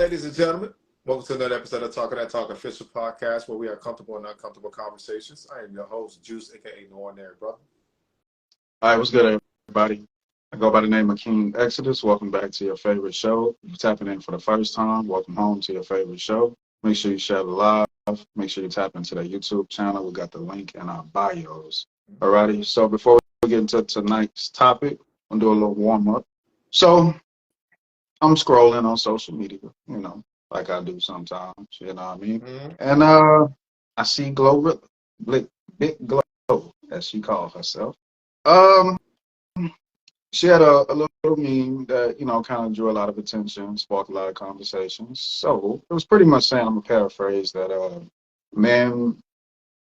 ladies and gentlemen. Welcome to another episode of Talking That Talk Official Podcast, where we are comfortable and uncomfortable conversations. I am your host, Juice, aka No Ordinary Brother. All right, what's good, everybody? I go by the name of King Exodus. Welcome back to your favorite show. If you're tapping in for the first time, welcome home to your favorite show. Make sure you share the live. Make sure you tap into the YouTube channel. We got the link in our bios. Alrighty, so before we get into tonight's topic, I'm going to do a little warm-up. So I'm scrolling on social media, like I do sometimes, you know what I mean? And I see Glorilla, Big Glow, as she calls herself. She had a little meme that, kind of drew a lot of attention, sparked a lot of conversations. So it was pretty much saying, I'm going to paraphrase, that men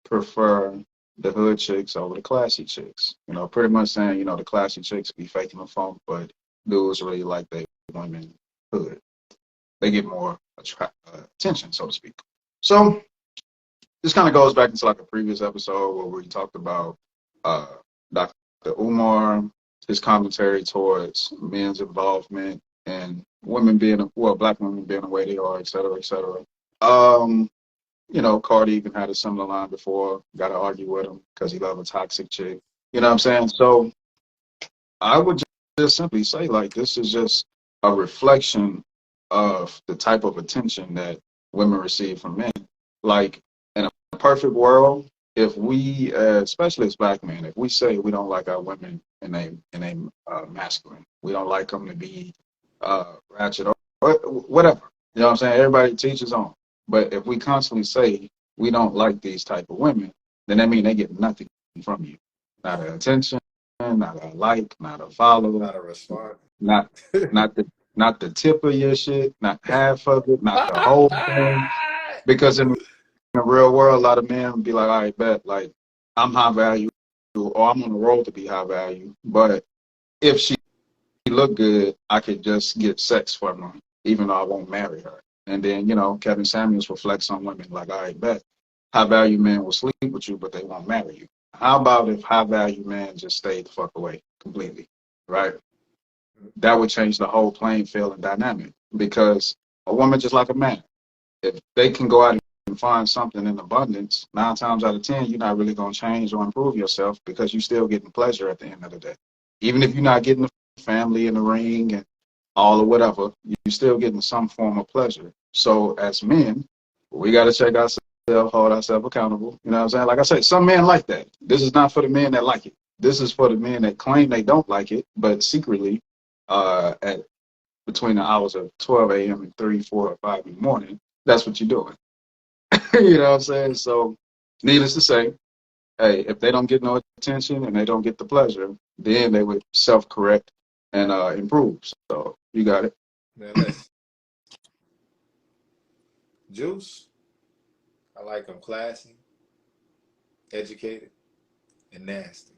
prefer the hood chicks over the classy chicks. Pretty much saying, the classy chicks be faking the funk, but dudes really like they women hood. They get more attention, so to speak. So this kind of goes back into like a previous episode where we talked about Dr. Umar, his commentary towards men's involvement and women being, black women being the way they are, et cetera, et cetera. Cardi even had a similar line before, got to argue with him because he loved a toxic chick. You know what I'm saying? So I would just simply say, like, this is just a reflection of the type of attention that women receive from men. Like, in a perfect world, if we, especially as black men, if we say we don't like our women and they masculine, we don't like them to be ratchet or whatever, you know what I'm saying? Everybody teaches on. But if we constantly say we don't like these type of women, then that means they get nothing from you. Not an attention, not a like, not a follow, Not a response. not the tip of your shit, not half of it, not the whole thing. Because in the real world, a lot of men be like, all right, bet, like, I'm high value, or I'm on the road to be high value. But if she look good, I could just get sex from her, even though I won't marry her. And then, Kevin Samuels reflects on women like, all right, bet, high value men will sleep with you, but they won't marry you. How about if high value men just stayed the fuck away completely, right? That would change the whole playing field and dynamic, because a woman just like a man, if they can go out and find something in abundance, 9 times out of 10, you're not really going to change or improve yourself, because you're still getting pleasure at the end of the day. Even if you're not getting the family in the ring and all or whatever, you're still getting some form of pleasure. So as men, we got to check ourselves, hold ourselves accountable. You know what I'm saying? Like I said, some men like that. This is not for the men that like it. This is for the men that claim they don't like it, but secretly, at between the hours of 12 a.m. and 3, 4, or 5 in the morning, that's what you're doing. You know what I'm saying? So needless to say, hey, if they don't get no attention and they don't get the pleasure, then they would self-correct and improve. So you got it. Man, listen. Juice, I like them classy, educated, and nasty.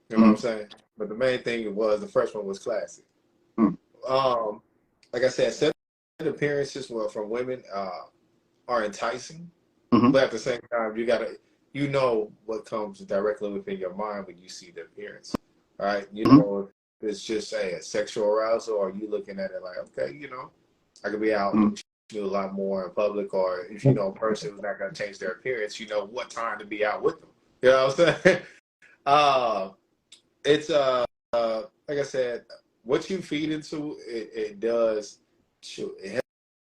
You know what I'm saying? But the main thing was the first one was classy. Like I said, certain appearances from women are enticing, but at the same time, you know what comes directly within your mind when you see the appearance. All right, if it's just a sexual arousal, or you looking at it like, okay, I could be out do a lot more in public, or if you know a person who's not going to change their appearance, you know what time to be out with them. You know what I'm saying? It's like I said, what you feed into it does. It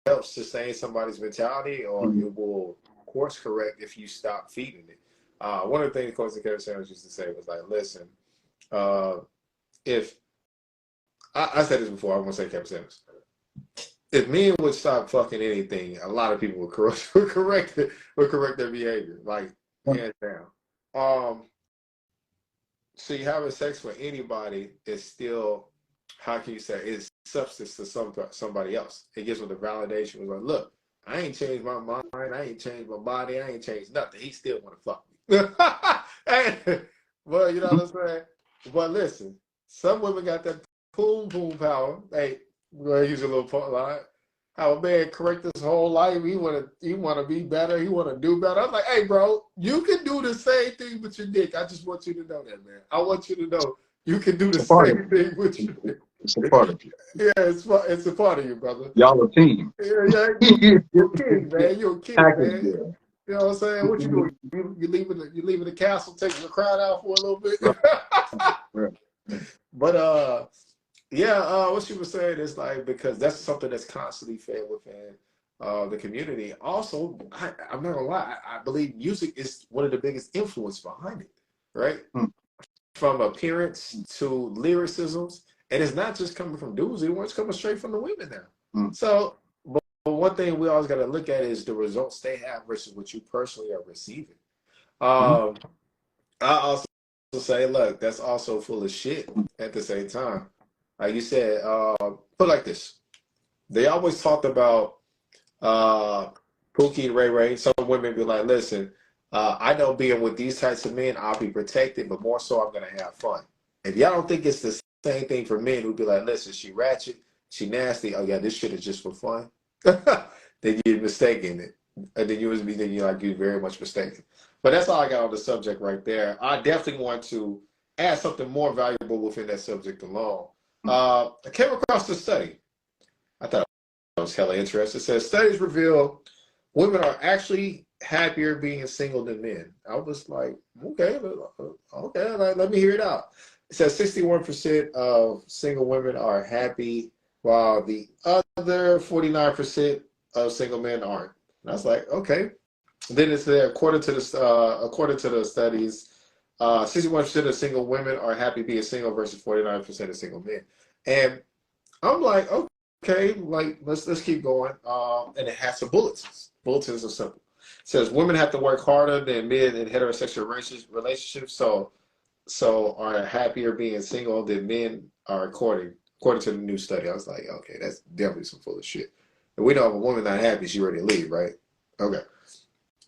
helps sustain somebody's mentality, or it will course correct if you stop feeding it. One of the things Coach Kevin Sanders used to say was like, listen, if I said this before, I won't say Kevin Sanders. If men would stop fucking anything, a lot of people would correct their behavior, like hands down. So you having sex with anybody is still, how can you say, is substance to somebody else. It gives them the validation. It's like, look, I ain't changed my mind, I ain't changed my body, I ain't changed nothing. He still want to fuck me. Well, you know what I'm saying? But listen, some women got that boom power. Hey, we're gonna use a little line. How a man correct his whole life. He wanna be better. He wanna do better. I'm like, hey, bro, you can do the same thing with your dick. I just want you to know that, man. I want you to know you can do the same thing with your dick. It's a part of you. Yeah, it's a part of you, brother. Y'all a team. Yeah, you're a king, man. You're a king, Package man. deal. You know what I'm saying? What you doing? You leaving the castle, taking the crowd out for a little bit. Right. Right. But yeah, what she was saying is like because that's something that's constantly fed within the community. Also, I'm not gonna lie, I believe music is one of the biggest influence behind it, right? Hmm. From appearance to lyricisms, and it's not just coming from dudes anymore; it's coming straight from the women now. Hmm. So, but one thing we always got to look at is the results they have versus what you personally are receiving. Hmm. I also say, look, that's also full of shit at the same time. Like you said, put it like this. They always talked about Pookie and Ray Ray. Some women be like, listen, I know being with these types of men, I'll be protected, but more so I'm going to have fun. If y'all don't think it's the same thing for men who be like, listen, she ratchet, she nasty, oh yeah, this shit is just for fun, then you're mistaken it. And then you're very much mistaken. But that's all I got on the subject right there. I definitely want to add something more valuable within that subject alone. I came across this study. I thought it was hella interesting. It says studies reveal women are actually happier being single than men. I was like, okay, let me hear it out. It says 61% of single women are happy, while the other 49% of single men aren't. And I was like, okay. Then it's there, according to the studies, 61% of single women are happy being single versus 49% of single men. And I'm like, okay, like let's keep going. And it has some bulletins. Bulletins are simple. It says women have to work harder than men in heterosexual relationships, so are happier being single than men are according to the new study. I was like, okay, that's definitely some full of shit. And we know if a woman not happy, she ready to leave, right? Okay.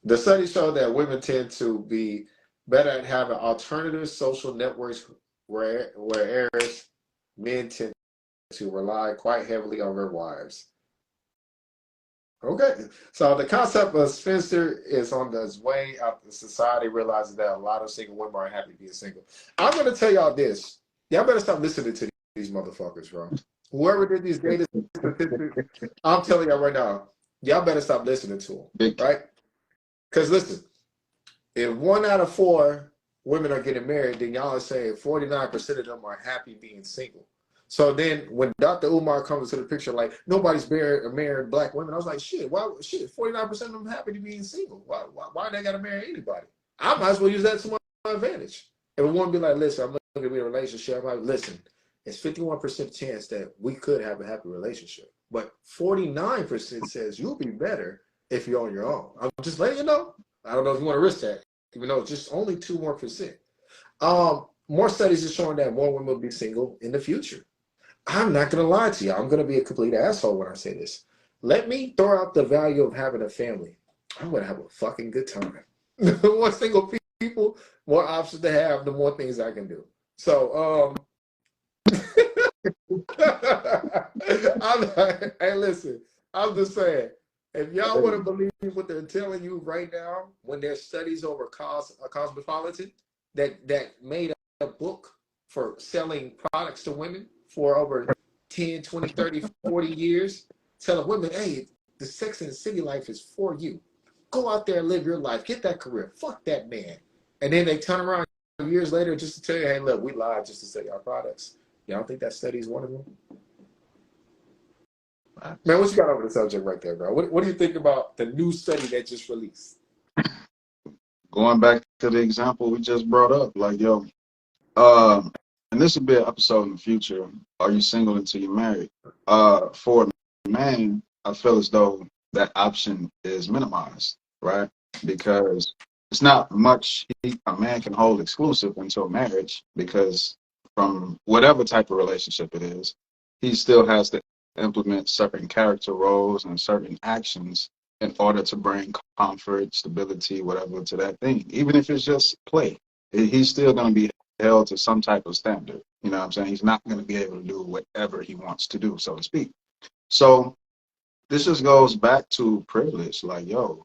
The study showed that women tend to be better at having alternative social networks, whereas men tend to rely quite heavily on their wives. Okay, so the concept of spinster is on its way out. The society realizes that a lot of single women are happy being single. I'm going to tell y'all this. Y'all better stop listening to these motherfuckers, bro. Whoever did these data statistics, I'm telling y'all right now, y'all better stop listening to them, Big. right? Because listen, if 1 out of 4 women are getting married, then y'all are saying 49% of them are happy being single. So then when Dr. Umar comes into the picture, like nobody's married black women, I was like, shit, 49% of them happy to be single. Why they gotta marry anybody? I might as well use that to my advantage. If a woman be like, listen, I'm looking to be in a relationship, I'm like, listen, it's 51% chance that we could have a happy relationship. But 49% says you'll be better if you're on your own. I'm just letting you know. I don't know if you want to risk that, even though it's just only 2% more. More studies are showing that more women will be single in the future. I'm not going to lie to you. I'm going to be a complete asshole when I say this. Let me throw out the value of having a family. I'm going to have a fucking good time. The more single people, more options to have, the more things I can do. So, hey, listen, I'm just saying, if y'all want to believe what they're telling you right now, when there's studies over Cosmopolitan that made a book for selling products to women for over 10, 20, 30, 40 years, telling women, hey, the Sex and the City life is for you. Go out there and live your life. Get that career. Fuck that man. And then they turn around years later just to tell you, hey, look, we lied just to sell our products. Y'all think that study is one of them? Man, what you got over the subject right there, bro? What do you think about the new study that just released? Going back to the example we just brought up, like, yo, and this will be an episode in the future. Are you single until you're married? For a man, I feel as though that option is minimized, right? Because it's not much a man can hold exclusive until marriage, because from whatever type of relationship it is, he still has to implement certain character roles and certain actions in order to bring comfort, stability, whatever to that thing. Even if it's just play, he's still going to be held to some type of standard. You know what I'm saying? He's not going to be able to do whatever he wants to do, so to speak. So this just goes back to privilege. Like, yo,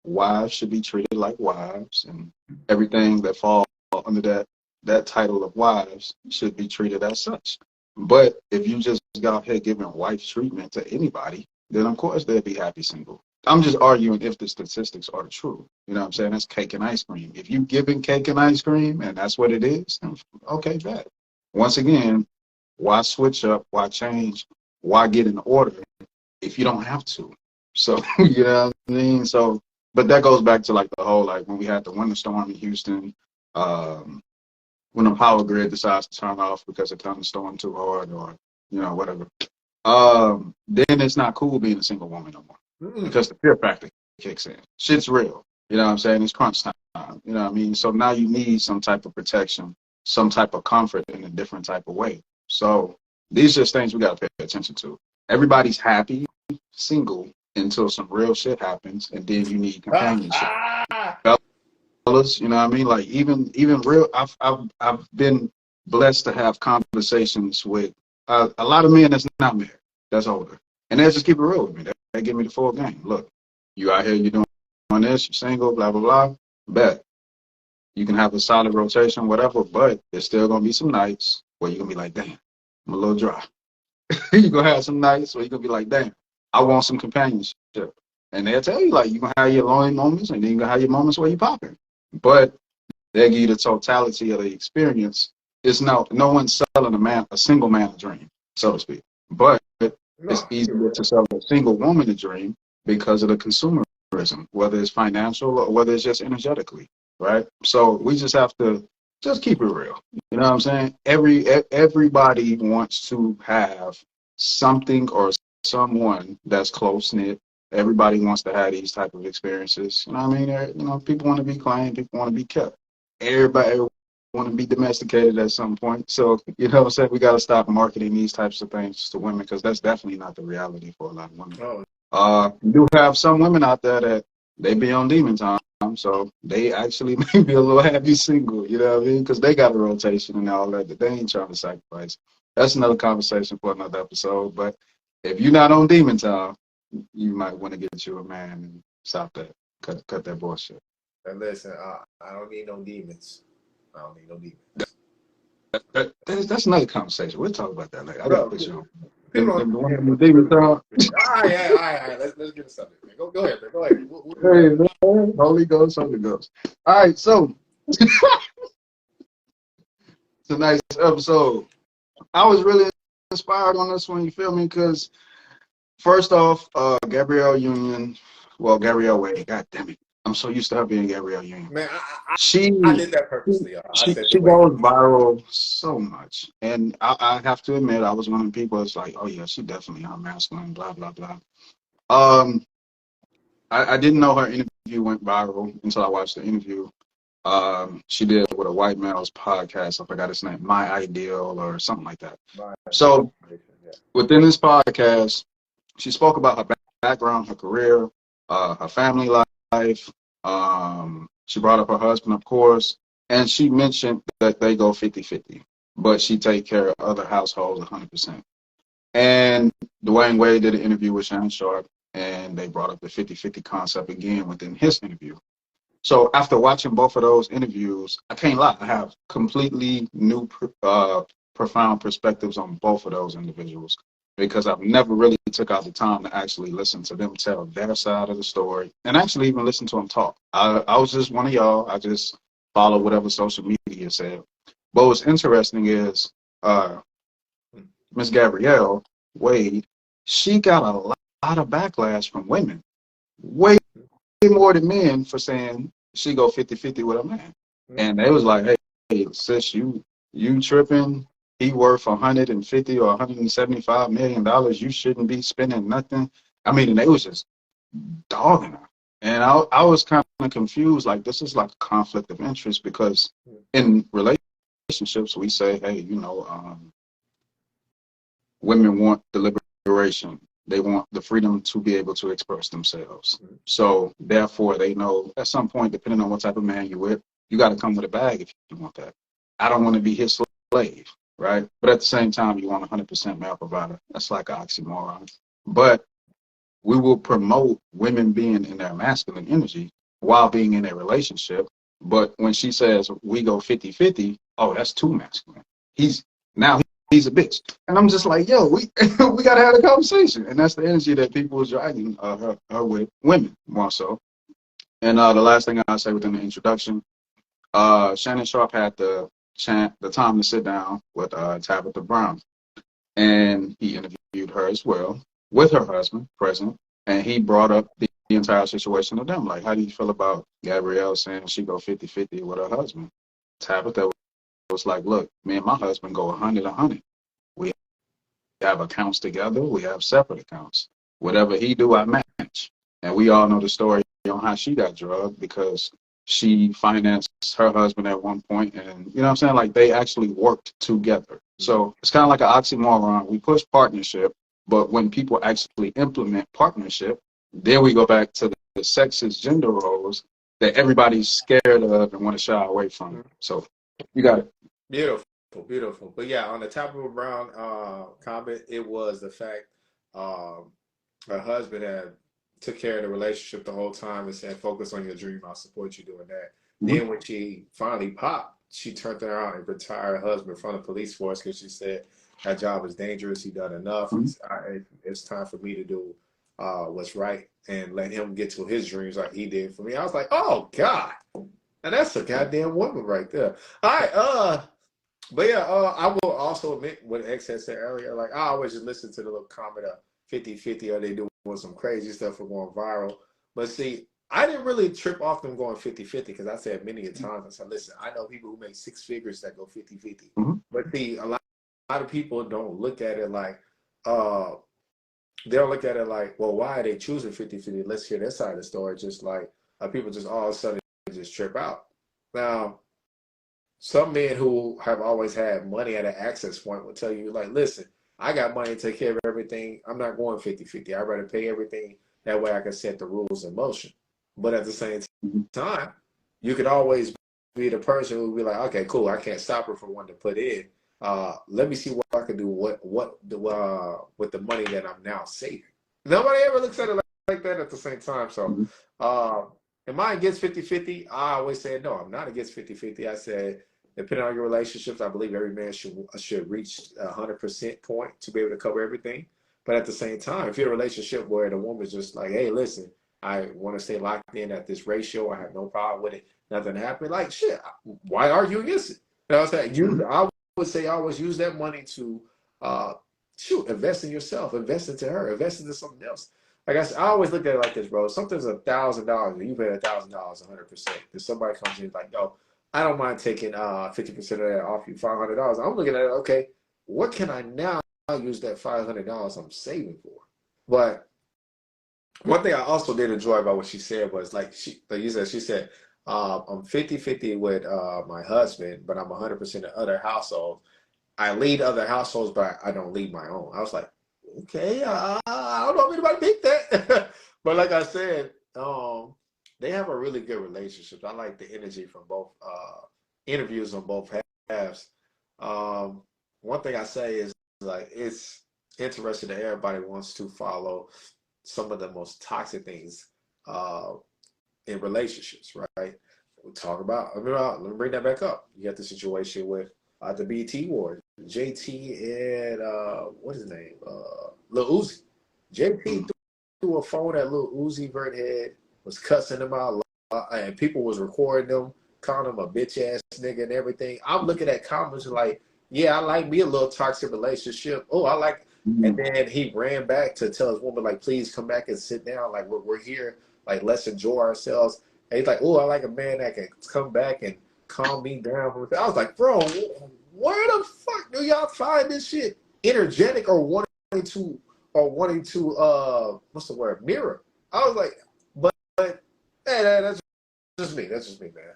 wives should be treated like wives, and everything that falls under that title of wives should be treated as such. But if you just got out here giving wife treatment to anybody, then of course they'd be happy single. I'm just arguing if the statistics are true. You know what I'm saying? That's cake and ice cream. If you giving cake and ice cream and that's what it is, then okay, bet. Once again, why switch up? Why change? Why get in order if you don't have to? So, you know what I mean? So, but that goes back to like the whole, like when we had the winter storm in Houston, when the power grid decides to turn off because it thunderstormed too hard or, you know, whatever. Then it's not cool being a single woman no more because the fear factor kicks in. Shit's real. You know what I'm saying? It's crunch time. You know what I mean? So now you need some type of protection, some type of comfort in a different type of way. So these are just things we got to pay attention to. Everybody's happy single until some real shit happens, and then you need companionship. Fellas, you know what I mean? Like even real. I've been blessed to have conversations with a lot of men that's not married, that's older, and they just keep it real with me. They give me the full game. Look, you out here, you doing this, you're single, blah blah blah. Bet you can have a solid rotation, whatever, but there's still gonna be some nights where you're gonna be like, damn, I'm a little dry. You're gonna have some nights where you're gonna be like, damn, I want some companionship. And they'll tell you, like, you're gonna have your lonely moments and then you're gonna have your moments where you're popping. But they give you the totality of the experience. It's no one's selling a single man a dream, so to speak. But it's easier to sell a single woman a dream because of the consumerism, whether it's financial or whether it's just energetically, right? So we just have to just keep it real. You know what I'm saying? Everybody wants to have something or someone that's close knit. Everybody wants to have these type of experiences. You know what I mean? You know, people want to be claimed, people want to be kept. Everybody want to be domesticated at some point. So, you know what I'm saying? We got to stop marketing these types of things to women because that's definitely not the reality for a lot of women. You do have some women out there that they be on demon time, so they actually may be a little happy single, you know what I mean? Because they got a rotation and all that they ain't trying to sacrifice. That's another conversation for another episode. But if you're not on demon time, you might want to get you a man and stop that, cut that bullshit. And listen, I don't need no demons. I don't need no demons. That's another conversation. We'll talk about that later. I gotta put you on. Demon time. All right. Let's get a subject. Go ahead, man. Go ahead. Hey, man. Holy Ghost. All right, so tonight's episode, I was really inspired on this one. You feel me? Because first off, Gabrielle Wade. God damn it. I'm so used to her being Gabrielle Union. Man, I did that purposely. She goes viral so much. And I have to admit, I was one of the people that's like, oh, yeah, she definitely unmasculine, blah, blah, blah. I didn't know her interview went viral until I watched the interview. She did with a white male's podcast. I forgot his name, My Ideal or something like that. So within this podcast, she spoke about her background, her career, her family life. She brought up her husband, of course, and she mentioned that they go 50-50, but she take care of other households 100%. And Dwayne Wade did an interview with Shannon, Sharpe, and they brought up the 50-50 concept again within his interview. So after watching both of those interviews, I can't lie, I have completely new, profound perspectives on both of those individuals, because I've never really took out the time to actually listen to them tell their side of the story and actually even listen to them talk. I was just one of y'all. I just follow whatever social media said. But what's interesting is Miss Gabrielle Wade, she got a lot of backlash from women, way more than men, for saying she go 50-50 with a man. And they was like, hey, sis, you tripping. He worth $150 or $175 million. You shouldn't be spending nothing. I mean, and they was just dogging her. And I was kind of confused. Like, this is like a conflict of interest, because in relationships, we say, hey, you know, women want the liberation. They want the freedom to be able to express themselves. So therefore, they know at some point, depending on what type of man you're with, you got to come with a bag if you want that. I don't want to be his slave. Right? But at the same time, you want 100% male provider. That's like an oxymoron. But we will promote women being in their masculine energy while being in a relationship. But when she says we go 50-50, oh, that's too masculine. He's a bitch. And I'm just like, yo, we we gotta have a conversation. And that's the energy that people was dragging her with, women more so. And the last thing I'll say within the introduction, Shannon Sharpe had the time to sit down with Tabitha Brown, and he interviewed her as well with her husband present, and he brought up the entire situation of them. Like, how do you feel about Gabrielle saying she go 50-50 with her husband? Tabitha was like, look, me and my husband go 100-100. We have accounts together. We have separate accounts. Whatever he do, I match. And we all know the story on how she got drugged because she financed her husband at one point, and you know what I'm saying? Like, they actually worked together. So it's kind of like an oxymoron. We push partnership, but when people actually implement partnership, then we go back to the sexist gender roles that everybody's scared of and want to shy away from. So you got it. Beautiful, beautiful. But yeah, on the Tabitha Brown comment, it was the fact her husband had took care of the relationship the whole time and said, focus on your dream, I'll support you doing that. Then when she finally popped, she turned around and retired her husband from the police force because she said, that job is dangerous, he done enough. It's time for me to do what's right and let him get to his dreams like he did for me. I was like, oh God. And that's a goddamn woman right there. All right, but yeah, I will also admit what X had said earlier, like I always just listen to the little comment of 50-50, or they doing some crazy stuff for going viral. But see, I didn't really trip off them going 50-50 because I said many a times, I said, listen, I know people who make 6 figures that go 50-50. But see, a lot of people don't look at it like, they'll look at it like, well, why are they choosing 50-50? Let's hear their side of the story. Just like people just all of a sudden just trip out. Now, some men who have always had money at an access point will tell you, like, listen, I got money to take care of everything. I'm not going 50-50. I'd rather pay everything. That way I can set the rules in motion. But at the same time, you could always be the person who would be like, okay, cool, I can't stop her from wanting to put in. Let me see what I can do with the money that I'm now saving. Nobody ever looks at it like that at the same time. So am I against 50-50? I always say no, I'm not against 50-50. I said, depending on your relationships, I believe every man should reach 100% point to be able to cover everything. But at the same time, if you're in a relationship where the woman's just like, hey, listen, I want to stay locked in at this ratio, I have no problem with it, nothing happened, like, shit, why argue against it? You know what I'm saying? I would say always use that money to, invest in yourself, invest into her, invest into something else. Like I said, I always look at it like this, bro. Something's $1,000, and you pay $1,000 100%. If somebody comes in like, yo, I don't mind taking 50% of that off you, $500. I'm looking at it, okay, what can I now use that $500 I'm saving for? But one thing I also did enjoy about what she said was, like you said, she said, I'm 50-50 with my husband, but I'm 100% in other households. I lead other households, but I don't lead my own. I was like, okay, I don't know if anybody picked that. But like I said, they have a really good relationship. I like the energy from both interviews on both halves. One thing I say is, like, it's interesting that everybody wants to follow some of the most toxic things in relationships, right? We'll talk about, let me bring that back up. You got the situation with the BT Ward, JT and what is his name? Lil Uzi. JT threw a phone at Lil Uzi Vert head, was cussing him out, and people was recording them, calling him a bitch ass nigga and everything. I'm looking at comments like, yeah, I like me a little toxic relationship. Oh, I like, and then he ran back to tell his woman, like, please come back and sit down. Like, we're here. Like, let's enjoy ourselves. And he's like, oh, I like a man that can come back and calm me down. I was like, bro, where the fuck do y'all find this shit energetic or wanting to what's the word, mirror? I was like, but hey, that's just me. That's just me, man.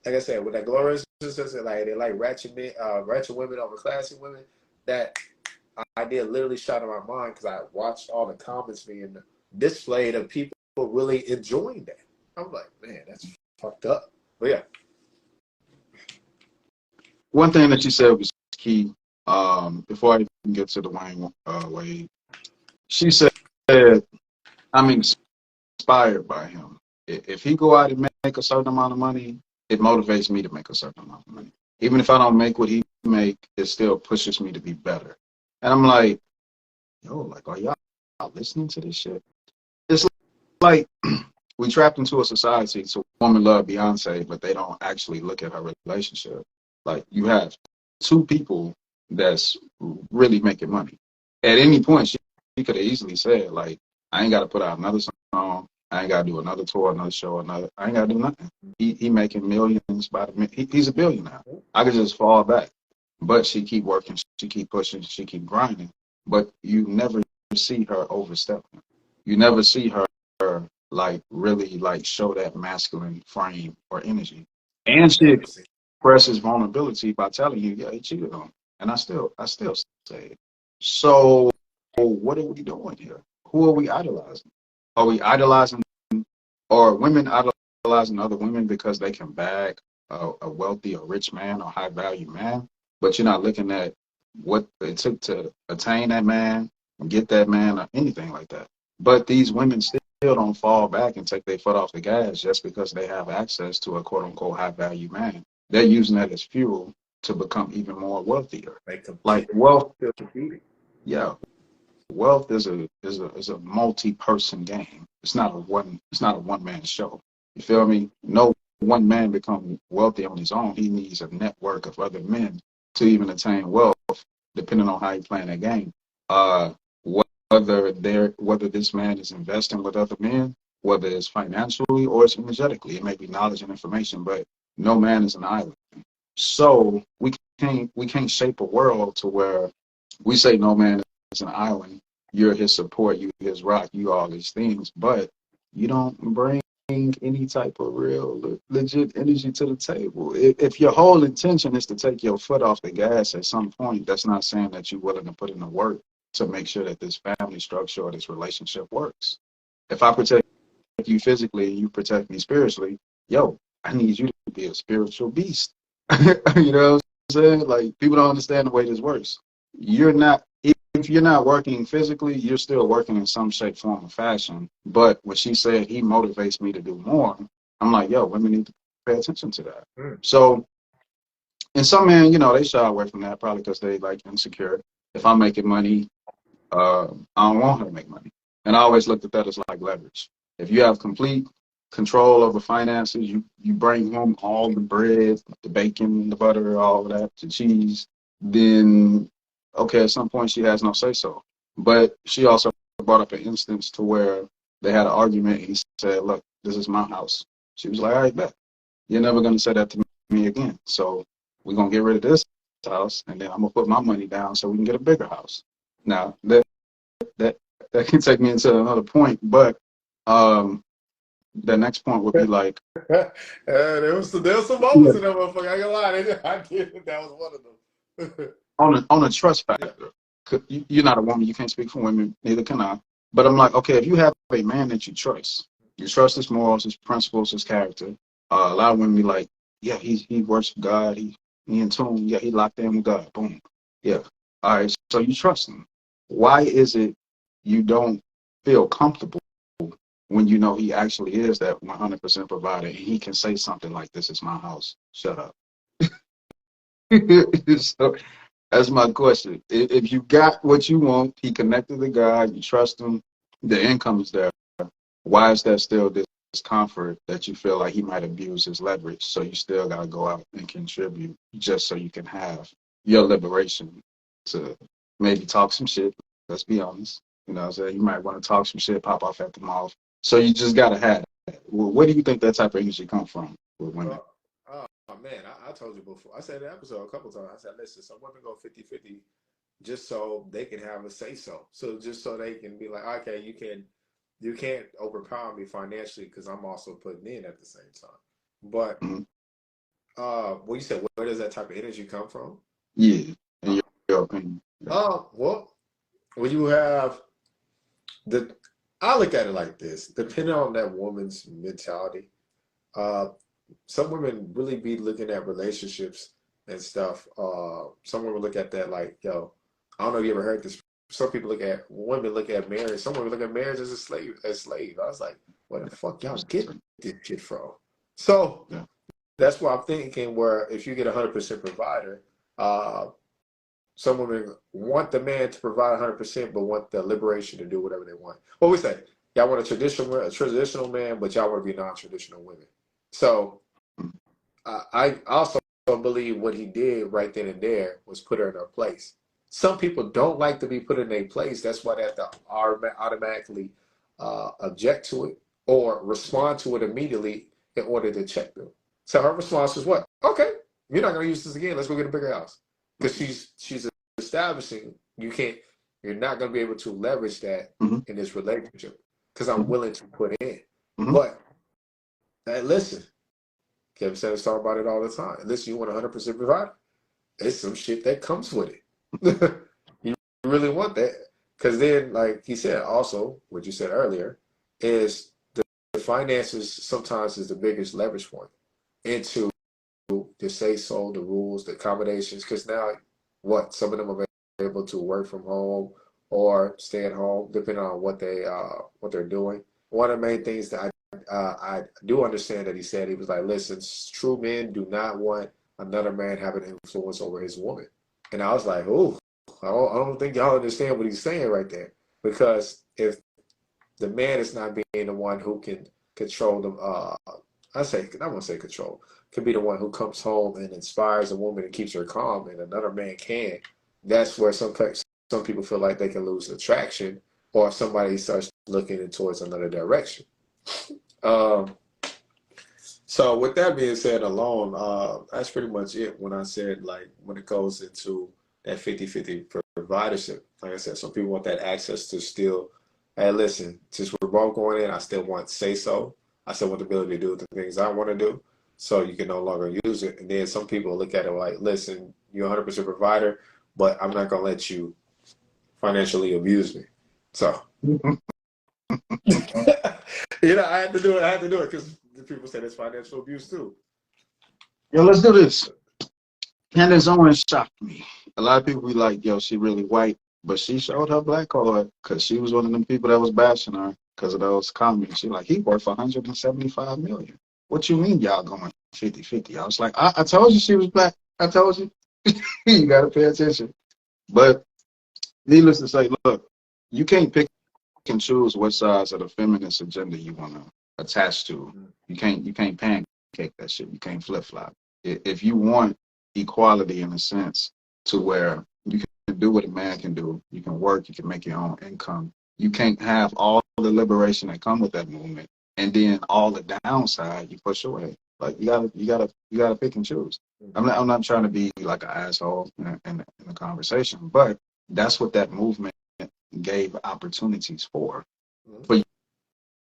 Like I said, with that glorious sisters, like they like ratchet women over classy women, that idea literally shot in my mind because I watched all the comments being displayed of people really enjoying that. I'm like, man, that's fucked up. But yeah. One thing that you said was key. Before I even get to Dwayne Wade, she said, I'm inspired by him. If he go out and make a certain amount of money, it motivates me to make a certain amount of money. Even if I don't make what he make, it still pushes me to be better. And I'm like, yo, like, are y'all listening to this shit? It's like we trapped into a society so women love Beyonce, but they don't actually look at her relationship. Like you have two people that's really making money. At any point, she could have easily said, like, I ain't got to put out another song. I ain't got to do another tour, another show, another. I ain't got to do nothing. He making millions by the minute. He's a billionaire. I could just fall back, but she keep working, she keep pushing, she keep grinding. But you never see her overstepping. You never see her like really like show that masculine frame or energy. And she Never seen. expresses vulnerability by telling you, yeah, he cheated on me. And I still say it. So what are we doing here? Who are we idolizing? Are we idolizing, or women idolizing other women because they can bag a wealthy or rich man or high value man, but you're not looking at what it took to attain that man, get that man, or anything like that. But these women still don't fall back and take their foot off the gas just because they have access to a quote unquote high value man. They're using that as fuel to become even more wealthier. They Like compete. wealth, Still competing. yeah, wealth is a multi-person game. It's not a one man show. You feel me? No one man become wealthy on his own. He needs a network of other men to even attain wealth, depending on how you playing that game. Uh whether this man is investing with other men, whether it's financially or it's energetically, it may be knowledge and information, but no man is an island. So we can't shape a world to where we say no man is an island. You're his support, you his rock, you all these things, but you don't bring any type of real legit energy to the table. If your whole intention is to take your foot off the gas at some point, that's not saying that you're willing to put in the work to make sure that this family structure or this relationship works. If I protect you physically and you protect me spiritually, yo, I need you to be a spiritual beast. You know what I'm saying? Like people don't understand the way this works. You're not if you're not working physically, you're still working in some shape, form, or fashion. But when she said he motivates me to do more, I'm like, yo, women need to pay attention to that. Mm. So, and some men, they shy away from that probably because they like insecure. If I'm making money, I don't want her to make money. And I always looked at that as like leverage. If you have complete control over finances, you bring home all the bread, the bacon, the butter, all of that, the cheese, then okay, at some point she has no say so. But she also brought up an instance to where they had an argument and he said, look, this is my house. She was like, all right, bet. You're never gonna say that to me again. So we're gonna get rid of this house and then I'm gonna put my money down so we can get a bigger house. Now that that can take me into another point, but the next point would be like there was some yeah, moments in that motherfucker. I ain't gonna lie, I did. That was one of them. on a trust Yeah. factor. You're not a woman, you can't speak for women, neither can I. But I'm like, okay, if you have a man that you trust his morals, his principles, his character. A lot of women be like, yeah, he worships God, he in tune, yeah, he locked in with God. Boom. Yeah. All right, so you trust him. Why is it you don't feel comfortable when you know he actually is that 100% provider and he can say something like, this is my house, shut up. So that's my question. If you got what you want, he connected to God, you trust him, the income is there. Why is there still this discomfort that you feel like he might abuse his leverage? So you still got to go out and contribute just so you can have your liberation to maybe talk some shit. Let's be honest. You know what I'm saying? You might want to talk some shit, pop off at the mouth. So you just got to have that. Well, where do you think that type of energy come from with women? Oh, man, I told you before. I said in the episode a couple times. I said, listen, some women go 50-50 just so they can have a say so. So just so they can be like, okay, you can't overpower me financially because I'm also putting in at the same time. But Mm-hmm. what you said, where does that type of energy come from? Yeah, in Uh, your opinion. Yeah. well, when you have the, I look at it like this, depending on that woman's mentality. Uh, some women really be looking at relationships and stuff. Some women look at that like, yo, I don't know if you ever heard this. Some people women look at marriage. Some women look at marriage as a slave. I was like, where the fuck y'all get this shit from? So Yeah. that's why I'm thinking where if you get 100% provider, Some women want the man to provide 100%, but want the liberation to do whatever they want. What we say? Y'all want a traditional man, but y'all want to be non-traditional women. So I also believe what he did right then and there was put her in her place. Some people don't like to be put in their place. That's why they have to automatically object to it or respond to it immediately in order to check them. So her response was what? Okay, you're not going to use this again. Let's go get a bigger house. Because she's establishing you're not going to be able to leverage that in this relationship because I'm willing to put in. But listen, Kevin said talk about it all the time. Listen, you want 100% provider? It's some shit that comes with it. You really want that. Because then, like he said, also, what you said earlier, is the finances sometimes is the biggest leverage point into the say-so, the rules, the accommodations. Because now, some of them are able to work from home or stay at home, depending on what they're doing. One of the main things that I do understand that he said, he was like, listen, true men do not want another man having influence over his woman. And I was like, oh, I don't think y'all understand what he's saying right there. Because if the man is not being the one who can control them, I won't say control, can be the one who comes home and inspires a woman and keeps her calm, and another man can, that's where some people feel like they can lose attraction, or somebody starts looking towards another direction. So with that being said alone, that's pretty much it when I said, like, when it goes into that 50-50 providership. Like I said, some people want that access to still, hey, listen, since we're both going in, I still want say-so. I still want the ability to do the things I want to do, so you can no longer use it. And then some people look at it like, listen, you're 100% provider, but I'm not going to let you financially abuse me. So, I had to do it because people say that's financial abuse too. Yo, let's do this. Candace Owens shocked me. A lot of people be like, yo, she really white, but she showed her black card because she was one of them people that was bashing her because of those comments. She like, he worth 175 million. What you mean y'all going 50-50? I was like, I told you she was black. I told you. You got to pay attention. But needless to say, look, you can't pick and choose what size of the feminist agenda you want to attach to. You can't pancake that shit. You can't flip-flop. If you want equality in a sense to where you can do what a man can do, you can work, you can make your own income. You can't have all the liberation that come with that movement, and then all the downside you push away. Like you gotta pick and choose. I'm not trying to be like an asshole in the conversation, but that's what that movement gave opportunities for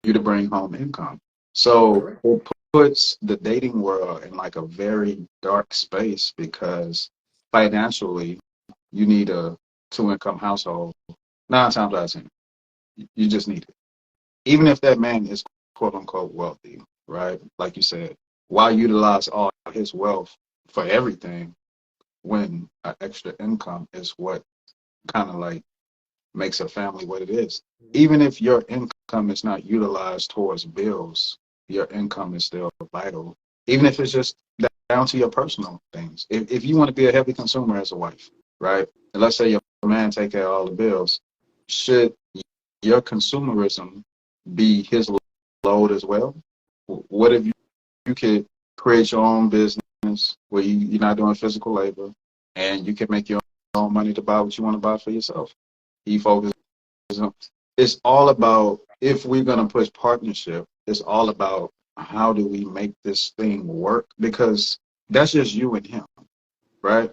you to bring home income. So it puts the dating world in like a very dark space because financially you need a 2-income household. 9 times out of 10, you just need it. Even if that man is quote unquote wealthy, right? Like you said, why utilize all his wealth for everything when an extra income is what kind of like makes a family what it is? Even if your income is not utilized towards bills, your income is still vital. Even if it's just down to your personal things. If you want to be a heavy consumer as a wife, right? And let's say your man take care of all the bills, should your consumerism be his load as well? What if you could create your own business where you're not doing physical labor and you can make your own money to buy what you want to buy for yourself? He focuses on, it's all about, if we're going to push partnership, it's all about how do we make this thing work? Because that's just you and him, right?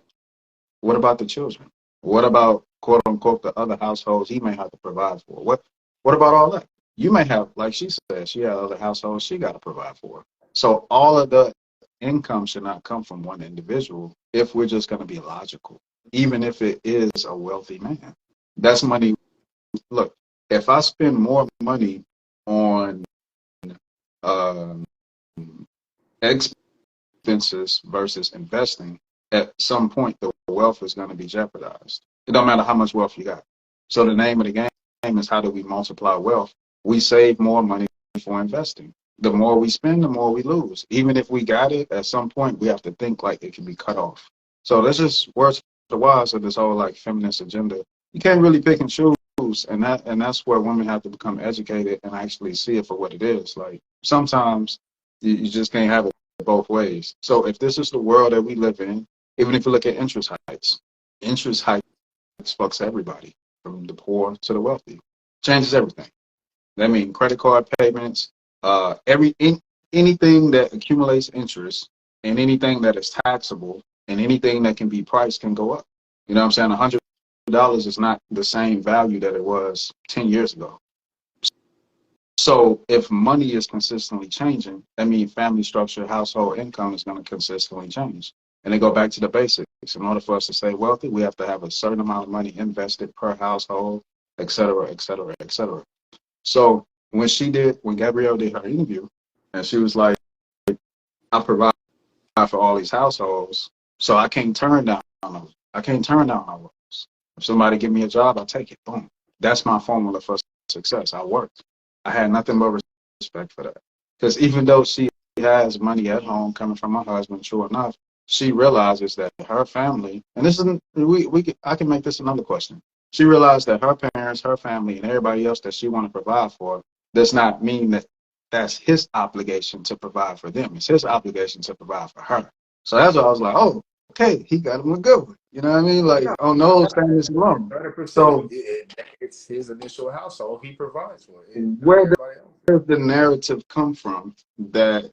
What about the children? What about, quote unquote, the other households he may have to provide for? What about all that? You may have, like she said, she had other households she got to provide for. So all of the income should not come from one individual if we're just going to be logical, even if it is a wealthy man. That's money. Look, if I spend more money on expenses versus investing, at some point the wealth is going to be jeopardized. It don't matter how much wealth you got. So the name of the game is, how do we multiply wealth? We save more money for investing. The more we spend, the more we lose. Even if we got it, at some point we have to think like it can be cut off. So that's just words the wise of this whole like feminist agenda. You can't really pick and choose, and that's where women have to become educated and actually see it for what it is. Like sometimes you just can't have it both ways. So if this is the world that we live in, even if you look at interest hikes fucks everybody from the poor to the wealthy, changes everything. That means credit card payments, anything that accumulates interest, and anything that is taxable, and anything that can be priced can go up. You know what I'm saying? $100 is not the same value that it was 10 years ago. So if money is consistently changing, that means family structure, household income is going to consistently change. And they go back to the basics. In order for us to stay wealthy, we have to have a certain amount of money invested per household, et cetera, et cetera, et cetera. So when Gabrielle did her interview, and she was like, I provide for all these households, so I can't turn down those. I can't turn down my roles. If somebody give me a job, I take it. Boom. That's my formula for success. I worked. I had nothing but respect for that. Because even though she has money at home coming from her husband, true enough, she realizes that her family, and this isn't, I can make this another question. She realized that her parents, her family, and everybody else that she want to provide for does not mean that that's his obligation to provide for them. It's his obligation to provide for her. So that's why I was like, oh, okay, he got him a good one. You know what I mean? Like, on those things alone. 100%. So It's his initial household. He provides for it, not where everybody else. does the narrative come from that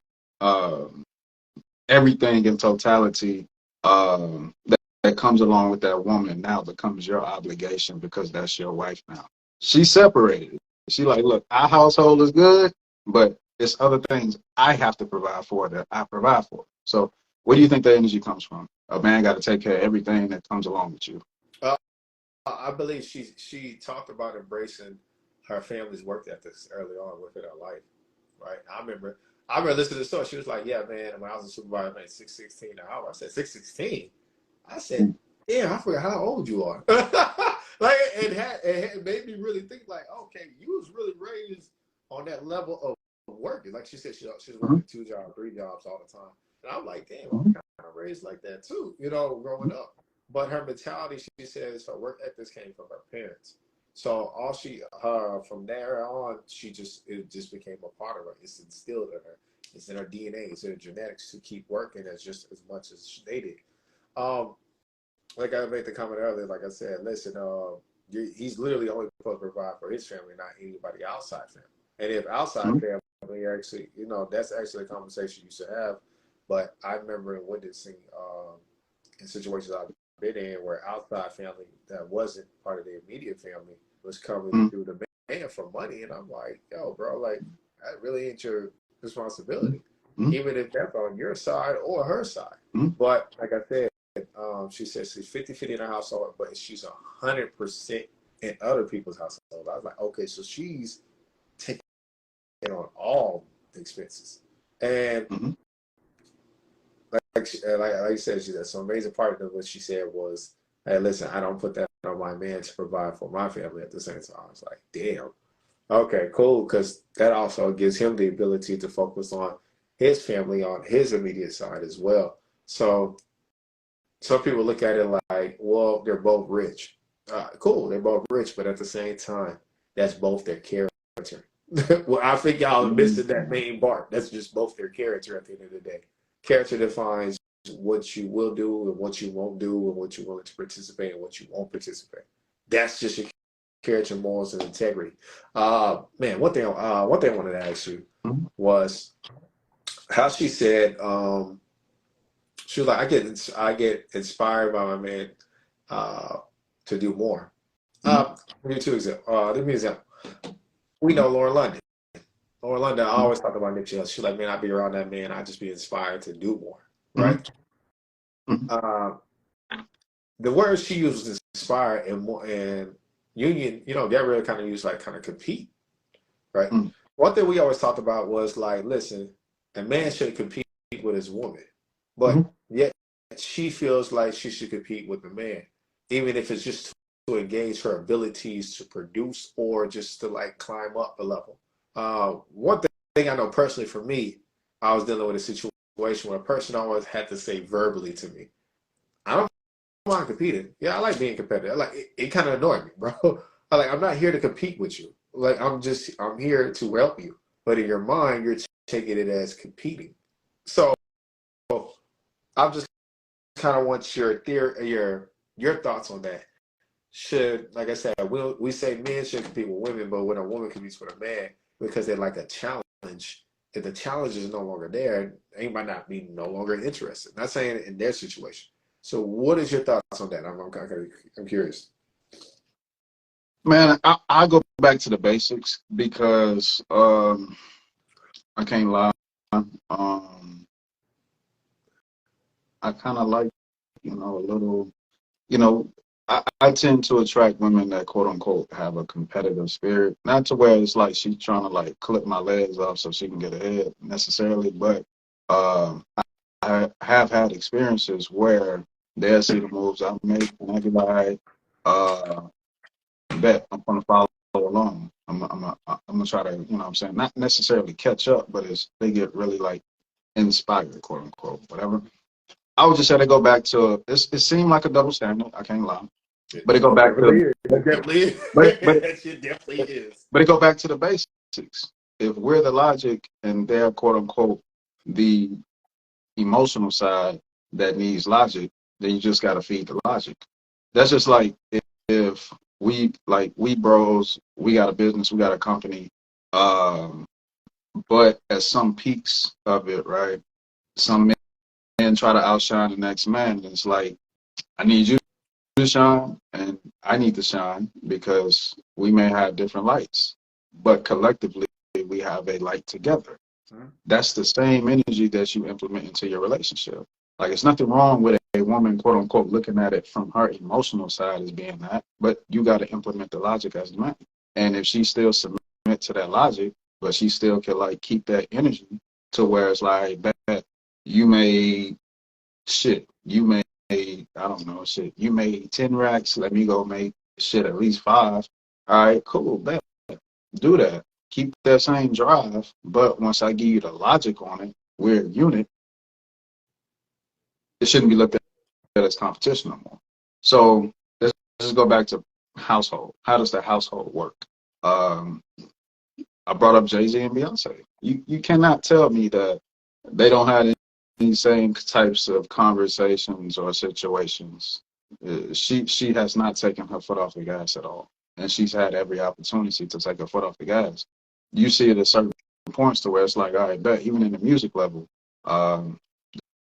everything in totality that comes along with that woman now becomes your obligation because that's your wife now? She's separated. She like, look, our household is good, but it's other things I have to provide for that I provide for. So where do you think that energy comes from? A man got to take care of everything that comes along with you. Uh, I believe she talked about embracing her family's work ethics early on within her life. Right? I remember listening to the story. She was like, "Yeah, man. When I was a supervisor, I made $6.16 an hour." I said, "$6.16." I said, "Damn, I forgot how old you are." Like it made me really think. Like, okay, you was really raised on that level of working. Like she said, she was working 2 jobs, 3 jobs all the time. And I'm like, damn, I'm kind of raised like that too. You know, growing up. But her mentality, she says, her work ethics came from her parents. So all from there on, it just became a part of her. It's instilled in her. It's in her DNA. It's in her genetics to keep working as much as they did. Um, like I made the comment earlier, like I said, listen, he's literally only supposed to provide for his family, not anybody outside family. And if outside family actually, that's actually a conversation you should have. But I remember witnessing in situations I've been in where outside family that wasn't part of the immediate family was coming through the man for money, and I'm like, yo, bro, like that really ain't your responsibility, even if that's on your side or her side. But like I said, she says she's 50-50 in her household, but she's 100% in other people's household. I was like, okay, so she's taking on all the expenses, and like you said, so amazing part of what she said was, hey, listen, I don't put that on my man to provide for my family at the same time. I was like, damn. Okay, cool, because that also gives him the ability to focus on his family on his immediate side as well. So some people look at it like, well, they're both rich. Cool, they're both rich, but at the same time, that's both their character. Well, I think y'all are missing that main part. That's just both their character at the end of the day. Character defines what you will do and what you won't do and what you're willing to participate and what you won't participate. That's just your character, morals, and integrity. Man, one thing I wanted to ask you was how she said she was like, I get inspired by my man to do more. Let me give you 2 examples. Let me example. We know Lauren London. Lauren London, I always talk about Nick She's like, man, I'd be around that man. I'd just be inspired to do more. Right? The word she used was inspire and union, Gabrielle kind of used like kind of compete. Right? One thing we always talked about was like, listen, a man should compete with his woman. But yet she feels like she should compete with the man, even if it's just to engage her abilities to produce or just to like climb up a level. One thing I know personally for me, I was dealing with a situation where a person always had to say verbally to me, I don't mind competing. Yeah, I like being competitive. Like it kind of annoyed me, bro. I'm not here to compete with you. Like I'm here to help you. But in your mind, you're taking it as competing. So I just kind of want your theory, your thoughts on that. Should, like I said, we say men should compete with women, but when a woman competes with a man because they like a challenge, if the challenge is no longer there, they might not be no longer interested. Not saying in their situation. So, what is your thoughts on that? I'm curious. Man, I go back to the basics because I can't lie. I kind of like, a little, you know, I tend to attract women that quote unquote have a competitive spirit. Not to where it's like she's trying to like clip my legs off so she can get ahead necessarily, but I have had experiences where they'll see the moves I make and I be like, uh, bet I'm gonna follow along. I'm gonna try to, what I'm saying, not necessarily catch up, but it's they get really like inspired, quote unquote, whatever. I would just say to go back to it seemed like a double standard, I can't lie. But it go back to It definitely is. but That shit definitely is. but it go back to the basics. If we're the logic and they're quote unquote the emotional side that needs logic, then you just gotta feed the logic. That's just like if we bros, we got a business, we got a company, um, but at some peaks of it, right? Some men try to outshine the next man, and it's like I need you to shine and I need to shine because we may have different lights, but collectively we have a light together. That's the same energy that you implement into your relationship. Like it's nothing wrong with a woman, quote unquote, looking at it from her emotional side as being that, but you got to implement the logic as the man. And if she still submit to that logic, but she still can like keep that energy to where it's like that you made shit, you made I don't know shit, you made 10 racks, let me go make shit at least 5. All right, cool, bet. Do that. Keep that same drive, but once I give you the logic on it, we're a unit, it shouldn't be looked at as competition no more. So let's just go back to household. How does the household work? Um, I brought up Jay-Z and Beyonce. You cannot tell me that they don't have any same types of conversations or situations. She has not taken her foot off the gas at all, and she's had every opportunity to take her foot off the gas. You see it at certain points to where it's like, all right, bet even in the music level, um,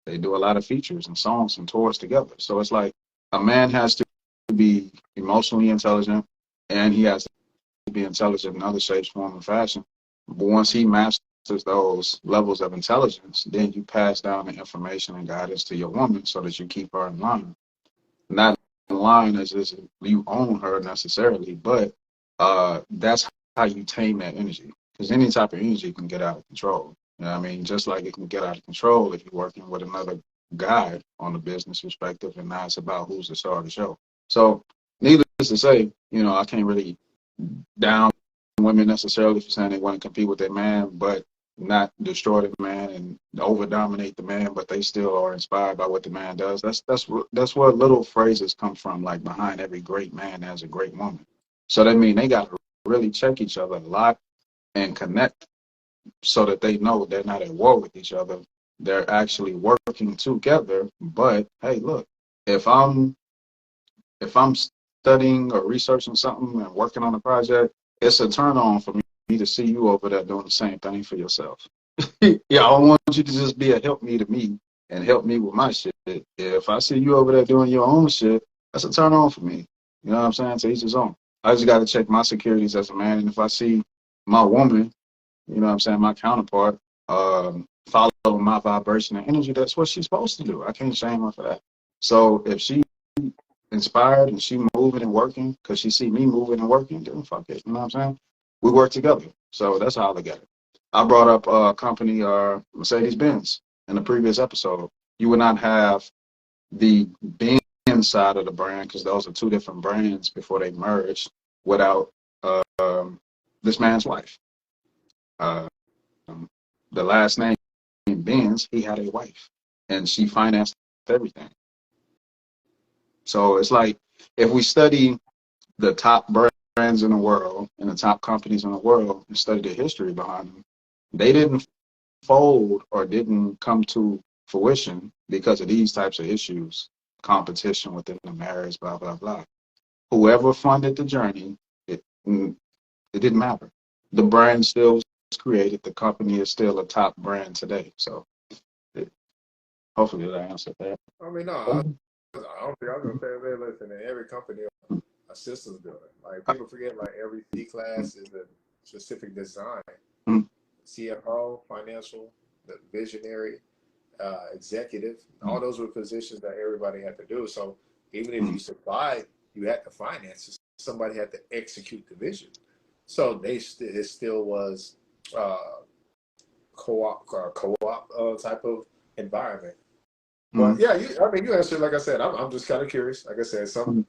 they do a lot of features and songs and tours together. So it's like a man has to be emotionally intelligent, and he has to be intelligent in other shapes, form, and fashion. But once he masters those levels of intelligence, then you pass down the information and guidance to your woman so that you keep her in line. Not in line as if you own her necessarily, but that's how you tame that energy. Because any type of energy can get out of control. You know what I mean? Just like it can get out of control if you're working with another guy on the business perspective, and now it's about who's the star of the show. So, needless to say, I can't really down women necessarily for saying they want to compete with their man, but not destroy the man and over dominate the man, but they still are inspired by what the man does. That's where little phrases come from. Like behind every great man, there's a great woman. So that means they got to really check each other a lot and connect so that they know they're not at war with each other. They're actually working together. But hey, look, if I'm studying or researching something and working on a project, it's a turn on for me to see you over there doing the same thing for yourself. Yeah, I want you to just be a help me to me and help me with my shit. If I see you over there doing your own shit, that's a turn on for me. You know what I'm saying? To each his own. I just got to check my securities as a man. And if I see my woman, you know what I'm saying, my counterpart, follow my vibration and energy, that's what she's supposed to do. I can't shame her for that. So if she inspired and she moving and working because she see me moving and working, then fuck it. You know what I'm saying? We work together. So that's how I look at it. I brought up a company, Mercedes-Benz, in the previous episode. You would not have the Benz side of the brand because those are two different brands before they merged without this man's wife. Uh, the last name Benz, he had a wife, and she financed everything. So it's like if we study the top brands in the world and the top companies in the world and study the history behind them, they didn't fold or didn't come to fruition because of these types of issues, competition within the marriage, blah, blah, blah. Whoever funded the journey, it didn't matter. The brand still was created. The company is still a top brand today. So it, hopefully that answered that. I mean, no, I don't think I was gonna say, man, listen, in every company, a systems building. Like people forget, like every C class is a specific design. Mm. CFO, financial, the visionary, executive. All those were positions that everybody had to do. So even if you supplied, you had to finance it. Somebody had to execute the vision. So it still was co-op type of environment. But yeah, I mean, you answered. Like I said, I'm just kind of curious. Like I said, some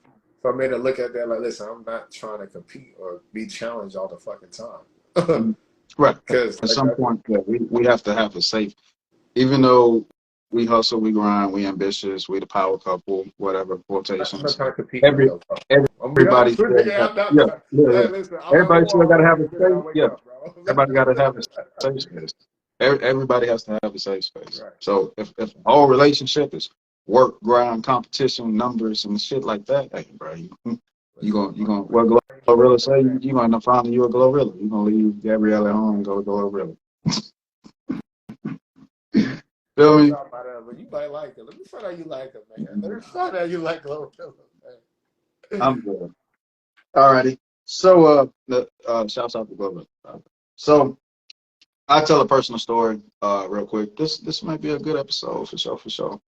made to look at that like, listen, I'm not trying to compete or be challenged all the fucking time. Right. Because at some point, yeah, we have to have a safe, even though we hustle, we grind, we ambitious, we the power couple, whatever quotations. I'm not trying to compete with those. Everybody still listen, I'm at everybody still war. got to have a I safe. wake Yeah, up, bro. everybody got to have a safe space. Everybody has to have a safe space. Right. So if the whole relationship is work, grind, competition, numbers, and shit like that, hey, bro, you gonna what Glorilla say? You gonna find you a Glorilla. You gonna leave Gabrielle at home and go to Glorilla. Feel me? But you might like it. Let me find out you like it, man. Let me find out you like Glorilla, man. I'm good. Alrighty. So shouts out to Glorilla. So I tell a personal story real quick. This might be a good episode for sure, for sure.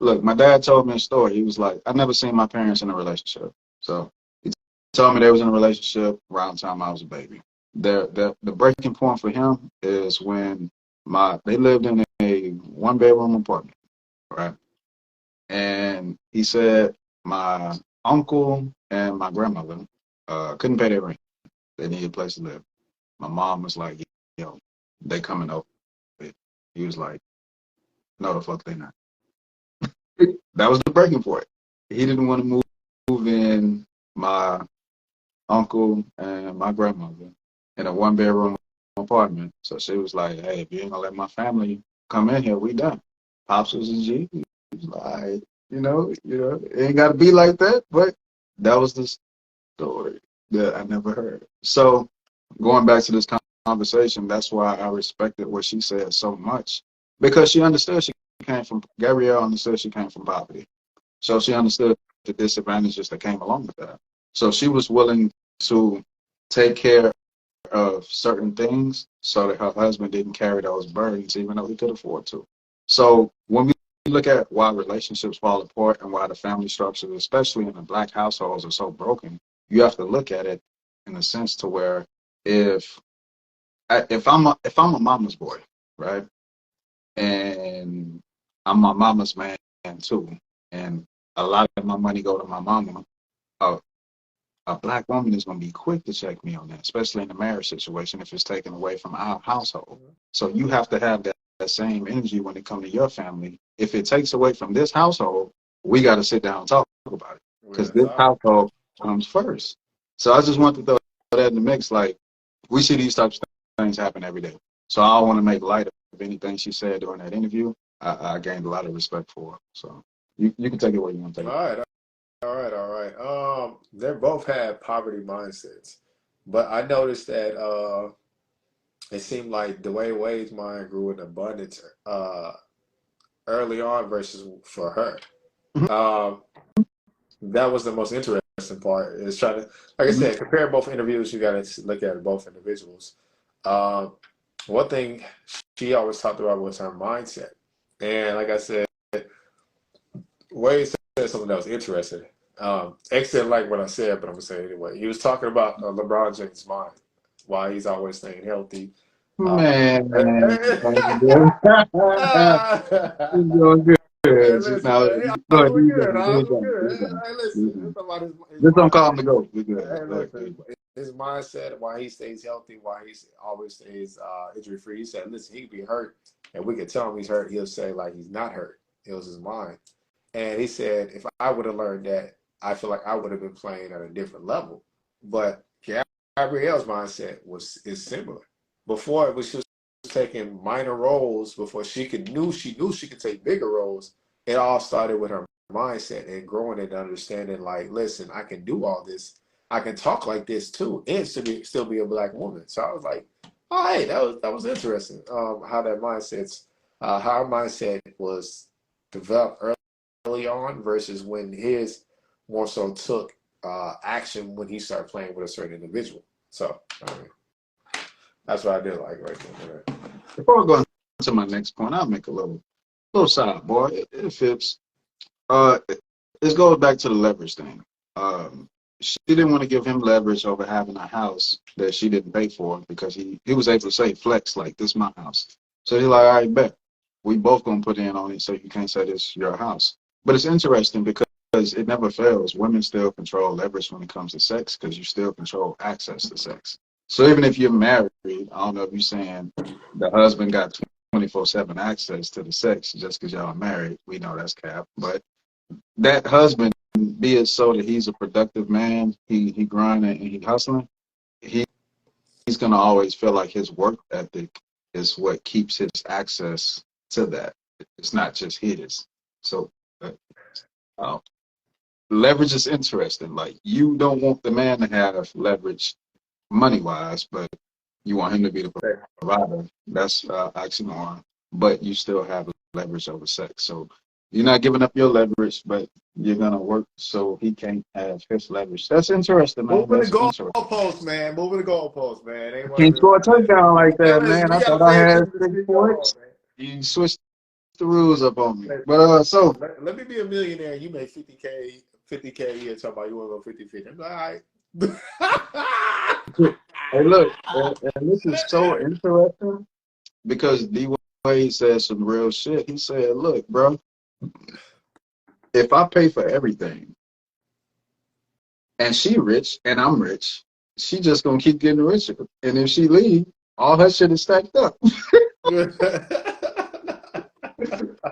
Look, my dad told me a story. He was like, I never seen my parents in a relationship. So he told me they was in a relationship around the time I was a baby. The breaking point for him is when they lived in a 1-bedroom apartment, right? And he said my uncle and my grandmother couldn't pay their rent. They needed a place to live. My mom was like, they coming over. He was like, no, the fuck they not. That was the breaking point. He didn't want to move in my uncle and my grandmother in a 1-bedroom apartment. So she was like, hey, if you ain't gonna let my family come in here, we done. Pops was a G. He was like, it ain't gotta be like that, but that was the story that I never heard. So going back to this conversation, that's why I respected what she said so much. Because she understood Gabrielle understood she came from poverty. So she understood the disadvantages that came along with that. So she was willing to take care of certain things so that her husband didn't carry those burdens, even though he could afford to. So when we look at why relationships fall apart and why the family structures, especially in the Black households, are so broken, you have to look at it in a sense to where if I'm a mama's boy, right, and I'm my mama's man too, and a lot of my money go to my mama, a Black woman is going to be quick to check me on that, especially in a marriage situation if it's taken away from our household. So you have to have that same energy when it comes to your family. If it takes away from this household, we got to sit down and talk about it because this household comes first. So I just want to throw that in the mix. Like, we see these types of things happen every day. So I don't want to make light of anything she said during that interview. I gained a lot of respect for her. So you can take it where you want to take it. All right. They both had poverty mindsets, but I noticed that it seemed like Dwayne Wade's mind grew in abundance early on versus for her. Um, that was the most interesting part. Is trying to, like I said, compare both interviews. You got to look at both individuals. One thing she always talked about was her mindset, and like I said, Wade said something that was interesting. X didn't like what I said, but I'm gonna say it anyway. He was talking about LeBron James' mind, why he's always staying healthy. Man, he's doing good. Hey, listen, Now, man, go I'm ahead, doing you good. done, I'm you doing done, you good. done, Hey, you listen, done. it's about his Just don't mind. call him to go. We good. Hey, Go ahead, listen, his mindset, why he stays healthy, why he always stays injury free. He said, listen, he could be hurt, and we could tell him he's hurt. He'll say like he's not hurt. It was his mind. And he said, if I would have learned that, I feel like I would have been playing at a different level. But Gabrielle's mindset is similar. Before it was just taking minor roles before she knew she could take bigger roles. It all started with her mindset and growing and understanding like, listen, I can do all this. I can talk like this too, and still be a black woman. So I was like, oh, hey, that was interesting. How that how our mindset was developed early on versus when his more so took action when he started playing with a certain individual. So I mean, that's what I did like right there. Before I go into my next point, I'll make a little side, boy. It fits. This goes back to the leverage thing. She didn't want to give him leverage over having a house that she didn't pay for because he was able to say flex like this is my house. So he's like, all right, bet. We both gonna put in on it so you can't say this your house. But it's interesting because it never fails. Women still control leverage when it comes to sex because you still control access to sex. So even if you're married, I don't know if you're saying the husband got 24/7 access to the sex just because y'all are married. We know that's cap. But that husband, be it so that he's a productive man, he grinding and he hustling, he's gonna always feel like his work ethic is what keeps his access to that. It's not just his. So uh, leverage is interesting. Like you don't want the man to have leverage money wise, but you want him to be the provider. That's oxymoron. But you still have leverage over sex. So you're not giving up your leverage, but you're gonna work so he can't have his leverage. That's interesting, man. Moving the That's interesting. goalpost, man. Moving the goalpost, man. Ain't one of Can't them. score a touchdown like Hey, that, listen, man. we I gotta thought I pay had attention to 6 points. man. You switched the rules up on me. Listen, But so let me be a millionaire. You make 50K a year. Talking about you want to go 50-50. I'm like, all right. hey, look, and this is so interesting because D Wade said some real shit. He said, "Look, bro, if I pay for everything and she rich and I'm rich, she just gonna keep getting richer. And if she leave, all her shit is stacked up." I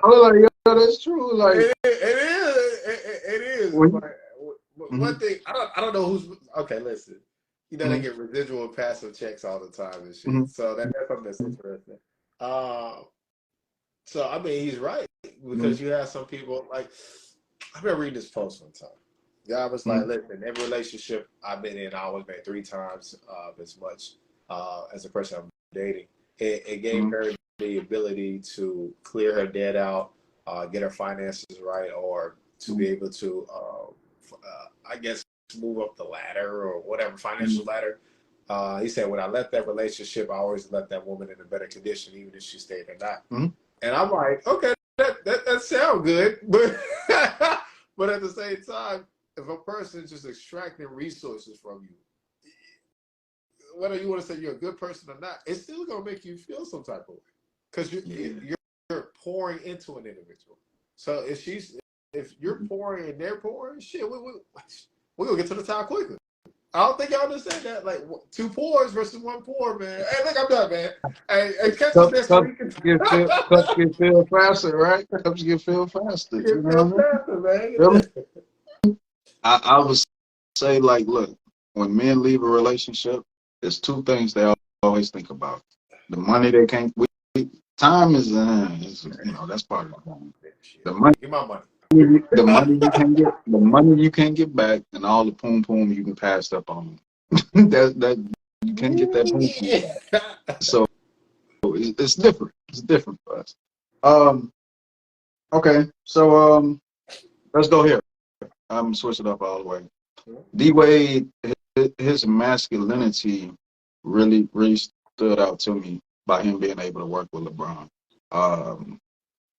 was like, "Yo, that's true." Like, it is. when, One thing I don't know who's okay. Listen, you know they mm-hmm, get residual and passive checks all the time and mm-hmm, shit. So that's something that's interesting. So I mean he's right because you have some people like I remember reading this post one time. Yeah, I was like, mm-hmm, listen, every relationship I've been in, I always made 3 times as much as the person I'm dating. It gave her the ability to clear her debt out, get her finances right, or to be able to, I guess, move up the ladder or whatever financial ladder. He said, when I left that relationship, I always left that woman in a better condition, even if she stayed or not. mm-hmm. And I'm like, okay, that sounds good, but but at the same time, if a person is just extracting resources from you, whether you want to say you're a good person or not, it's still gonna make you feel some type of way because you're pouring into an individual. So if you're pouring and they're pouring, shit, we gonna get to the top quicker. I don't think y'all understand that. Like 2 pours versus 1 pour, man. Hey, look, I'm done, man. Hey, catch us next week. Cups get filled faster, right? Cups get filled faster. You know what I mean? Really? I would say, like, look, when men leave a relationship, there's 2 things they always think about: the money they can't. Time is, that's part of the problem. The money, Give my money. the money you can get, the money you can't get back, and all the poom poom you can pass up on them. that you can't get that poom poom back. So it's different. It's different for us. Okay, so let's go here. I'm switching up all the way. D Wade, his masculinity really stood out to me by him being able to work with LeBron.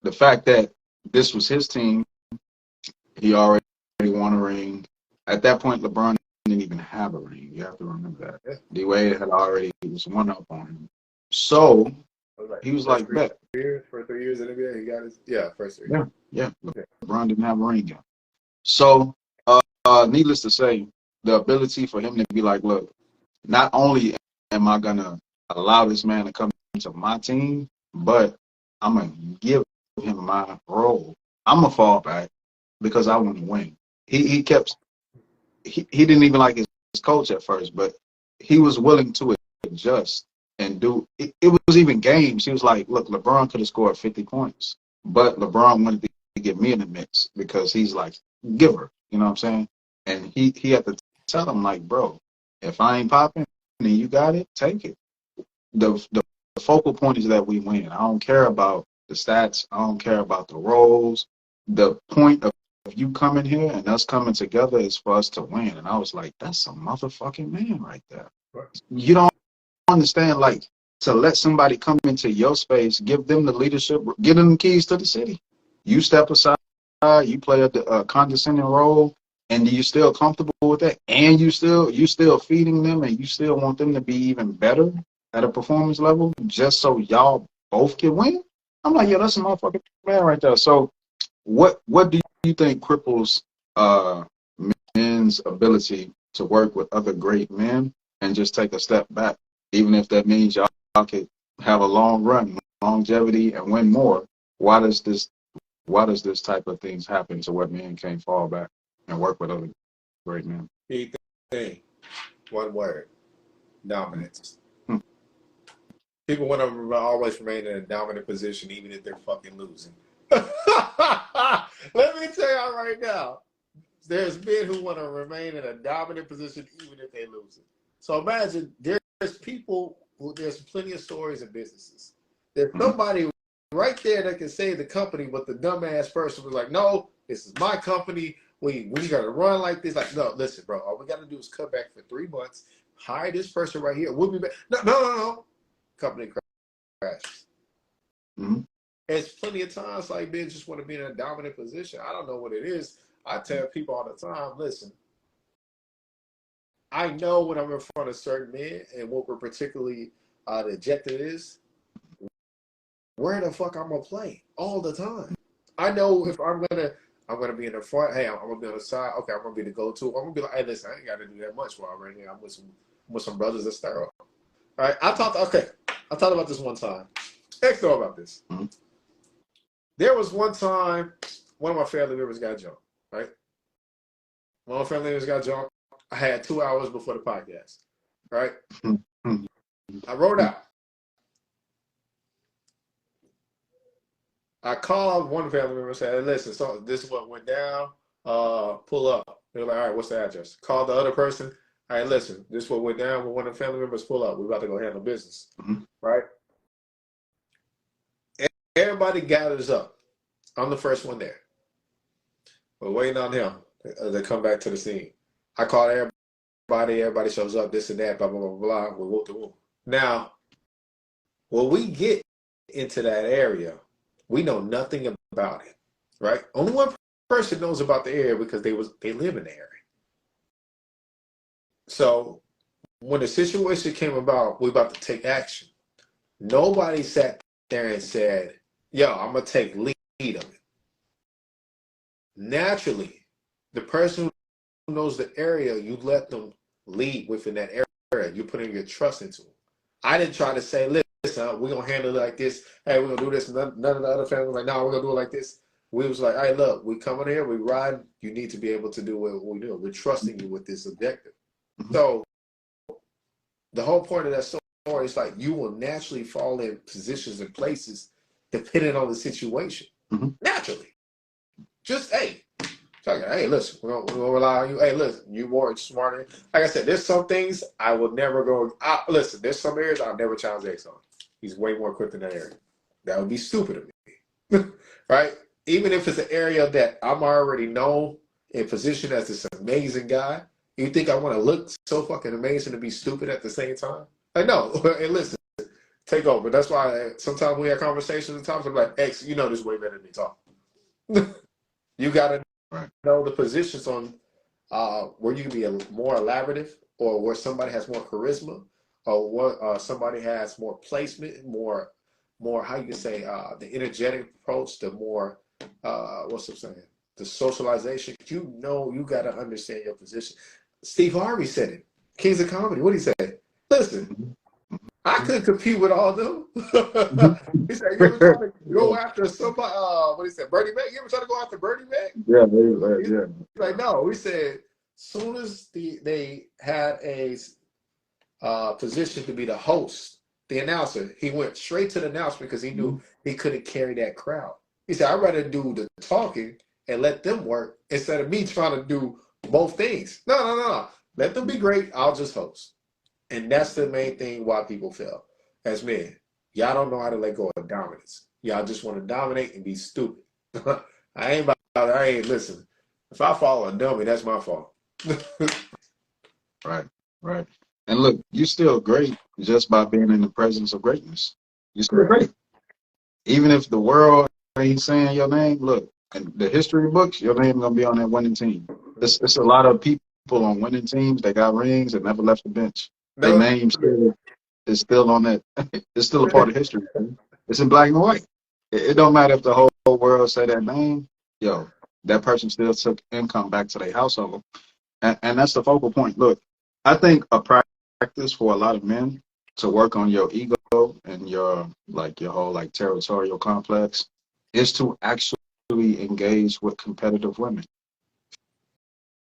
The fact that this was his team, he already won a ring. At that point, LeBron didn't even have a ring. You have to remember that. D Wade had already was one up on him. So he was like, bet. For 3 years in the NBA, he got his first 3 years. Yeah. LeBron didn't have a ring yet. So needless to say, the ability for him to be like, look, not only am I gonna allow this man to come to my team, but I'm gonna give him my role. I'm gonna fall back. because I want to win. He kept he didn't even like his coach at first, but he was willing to adjust and do it. It was even games. He was like, look, LeBron could have scored 50 points, but LeBron wanted to get me in the mix because he's like giver, you know what I'm saying? And he had to tell him like, bro, if I ain't popping and you got it, take it. The focal point is that we win. I don't care about the stats. I don't care about the roles. The point of you coming here and us coming together is for us to win. And I was like, that's a motherfucking man right there. You don't understand, like, to let somebody come into your space, give them the leadership, give them the keys to the city. You step aside, you play a condescending role, and you still comfortable with that, and you still feeding them, and you still want them to be even better at a performance level, just so y'all both can win. I'm like, yeah, that's a motherfucking man right there. So, what do you think cripples men's ability to work with other great men and just take a step back, even if that means y'all could have a long run, longevity, and win more? Why does this type of things happen to where men can't fall back and work with other great men? Key thing, one word, dominance. People want to always remain in a dominant position, even if they're fucking losing. Let me tell y'all right now, there's men who want to remain in a dominant position, even if they're losing. So imagine there's people who, there's plenty of stories in businesses. There's somebody right there that can save the company, but the dumbass person was like, no, this is my company. We got to run like this. Like, no, listen, bro, all we got to do is cut back for 3 months, hire this person right here. We'll be back. No. Company crashes. There's plenty of times like men just want to be in a dominant position. I don't know what it is. I tell people all the time, listen, I know when I'm in front of certain men and what we're particularly the objective is, where the fuck I'm gonna play all the time. I know if I'm gonna be in the front. Hey, I'm gonna be on the side. Okay, I'm gonna be the go-to. I'm gonna be like, hey, listen, I ain't gotta do that much while I'm right here. I'm with some brothers that stir up. All right, I talked about this one time. Heck know about this. There was one time one of my family members got jumped, right? One of my family members got jumped. I had 2 hours before the podcast, right? I wrote out. I called one family member and said, hey, listen, so this is what went down. Pull up. They were like, all right, what's the address? Called the other person. All right, listen, this is what went down. When one of the family members pull up, we're about to go handle business, right? Everybody gathers up. I'm the first one there. We're waiting on him to come back to the scene. I called everybody. Everybody shows up, this and that, blah, blah, blah, blah. We whoop the whoop. Now, when we get into that area, we know nothing about it, right? Only one person knows about the area because they live in the area. So when the situation came about, we about to take action. Nobody sat there and said, yo, I'm going to take lead of it. Naturally, the person who knows the area, you let them lead within that area. You're putting your trust into them. I didn't try to say, listen, we're going to handle it like this. Hey, we're going to do this. None of the other family was like, no, we're going to do it like this. We was like, hey, look, we coming here, we ride. You need to be able to do what we do. We're trusting you with this objective. So the whole point of that story is like you will naturally fall in positions and places depending on the situation. Naturally. Just, hey, listen, we're gonna rely on you. Hey, listen, you more smarter. Like I said, there's some things I will never go. Listen, there's some areas I'll never challenge X on. He's way more equipped in that area. That would be stupid of me, right? Even if it's an area that I'm already known and positioned as this amazing guy, you think I want to look so fucking amazing to be stupid at the same time? Like, no. Hey, listen, take over. That's why sometimes we have conversations and times I'm like, X, you know this way better than me talk. You got to know the positions on where you can be more elaborative or where somebody has more charisma or what somebody has more placement, more how you can say the energetic approach, the more what's I'm saying, the socialization. You know, you got to understand your position. Steve Harvey said it. Kings of Comedy. What did he say? Listen, I couldn't compete with all them. He said, "You ever try to go Yeah, after somebody? What he said, Bernie Mac? You ever try to go after Bernie Mac?" yeah, He's yeah. like, "No." We said, soon as they had a position to be the host, the announcer, he went straight to the announcement because he knew he couldn't carry that crowd. He said, "I'd rather do the talking and let them work instead of me trying to do both things. No, no, no, no. Let them be great. I'll just host." And that's the main thing why people fail as men. Y'all don't know how to let go of dominance. Y'all just want to dominate and be stupid. I ain't listen. If I follow a dummy, that's my fault. Right, right. And look, you still great just by being in the presence of greatness. You're still Correct. great. Even if the world ain't saying your name, look, in the history books, your name gonna be on that winning team. It's a lot of people on winning teams that got rings and never left the bench. Their No. name still is still on that. It's still a part of history. Man. It's in black and white. It don't matter if the whole world say that name. Yo, that person still took income back to their household, and that's the focal point. Look, I think a practice for a lot of men to work on your ego and your whole like territorial complex is to actually engage with competitive women.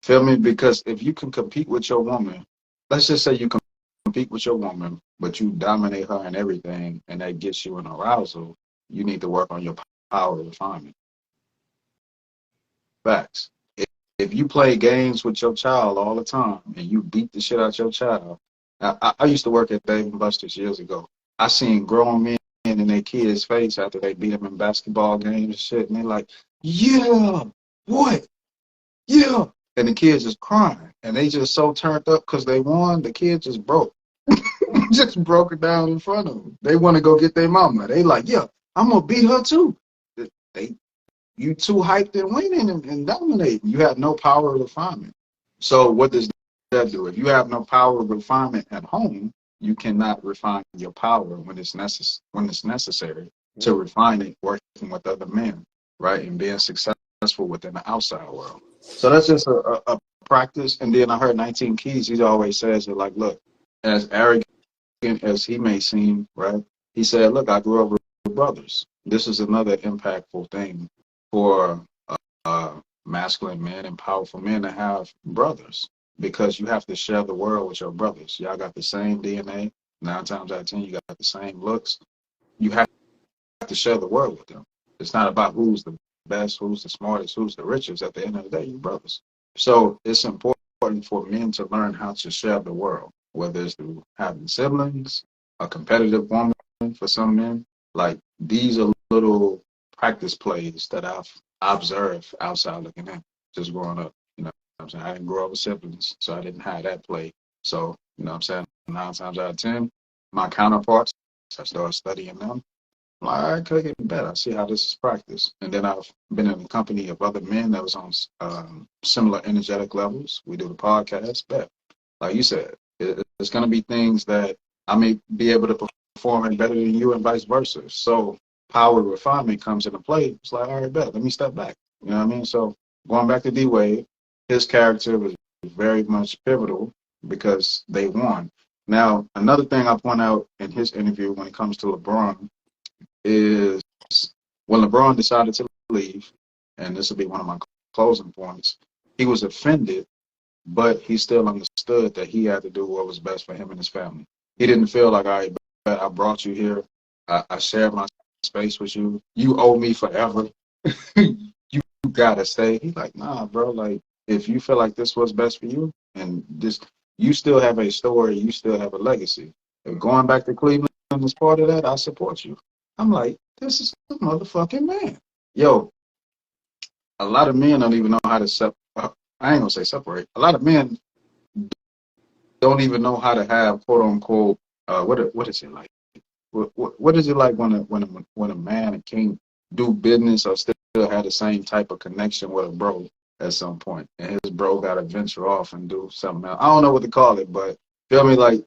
Feel me? Because if you can compete with your woman, let's just say you can compete with your woman, but you dominate her in everything, and that gets you an arousal, you need to work on your power refinement. Facts. If you play games with your child all the time and you beat the shit out your child, I used to work at Dave and Buster's years ago. I seen grown men in their kids' face after they beat them in basketball games and shit, and they like, yeah, what? Yeah. And the kids just crying. And they just so turned up because they won, the kids just broke. Just broke it down in front of them. They want to go get their mama. They like, yeah, I'm going to beat her too. They You too hyped and winning and dominating. You have no power of refinement. So what does that do? If you have no power of refinement at home, you cannot refine your power when it's necessary to refine it working with other men, right? And being successful within the outside world. So that's just a practice. And then I heard 19 Keys, he always says that like, look, as arrogant as he may seem, right? He said, look, I grew up with brothers. This is another impactful thing for masculine men and powerful men to have brothers because you have to share the world with your brothers. Y'all got the same DNA. 9 times out of 10, you got the same looks. You have to share the world with them. It's not about who's the best, who's the smartest, who's the richest. At the end of the day, you brothers. So it's important for men to learn how to share the world, whether it's through having siblings, a competitive woman for some men. Like these are little practice plays that I've observed outside looking in, just growing up. You know what I'm saying? I didn't grow up with siblings, so I didn't have that play. So, you know what I'm saying? 9 times out of 10, my counterparts, I started studying them. I could get better. I see how this is practiced. And then I've been in the company of other men that was on similar energetic levels. We do the podcast, but like you said, it's going to be things that I may be able to perform it better than you and vice versa. So power refinement comes into play. It's like, all right, bet, let me step back. You know what I mean? So going back to D Wade, his character was very much pivotal because they won. Now, another thing I point out in his interview when it comes to LeBron is when LeBron decided to leave, and this will be one of my closing points, he was offended, but he still understood that he had to do what was best for him and his family. He didn't feel like, all right, I brought you here. I shared my space with you. You owe me forever. You gotta stay. He's like, nah, bro. Like, if you feel like this was best for you, and this, you still have a story, you still have a legacy. If going back to Cleveland is part of that, I support you. I'm like, this is a motherfucking man. Yo, a lot of men don't even know how to separate. I ain't gonna say separate. A lot of men don't even know how to have quote unquote. What is it like? What is it like when a man can do business or still have the same type of connection with a bro at some point, and his bro got to venture off and do something else. I don't know what to call it, but feel me, like,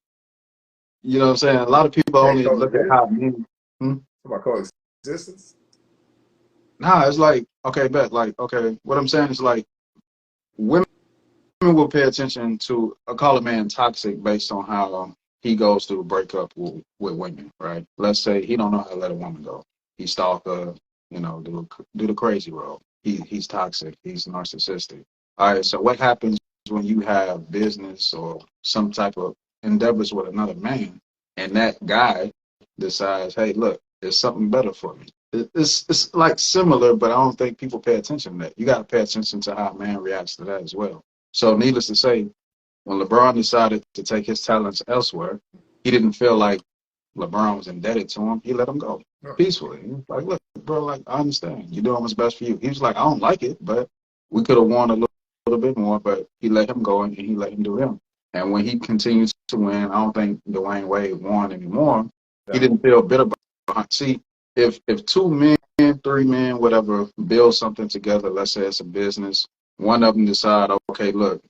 you know what I'm saying. A lot of people Can't only look at coexist. how men. Hmm? About coexistence. Nah, it's like okay, bet like okay. What I'm saying is like women will pay attention to. I call a man toxic based on how he goes through a breakup with women, right? Let's say he don't know how to let a woman go. He stalk her, do the crazy role. He's toxic. He's narcissistic. All right. So what happens when you have business or some type of endeavors with another man, and that guy decides, hey, look, there's something better for me. It's like similar, but I don't think people pay attention to that. You got to pay attention to how a man reacts to that as well. So needless to say, when LeBron decided to take his talents elsewhere, he didn't feel like LeBron was indebted to him. He let him go peacefully. He was like, look, bro, like, I understand. You're doing what's best for you. He was like, I don't like it, but we could have won a little bit more, but he let him go and he let him do him. And when he continues to win, I don't think Dwayne Wade won anymore. He didn't feel bitter about it. See, if two men, three men, whatever, build something together, let's say it's a business, one of them decide, okay, look,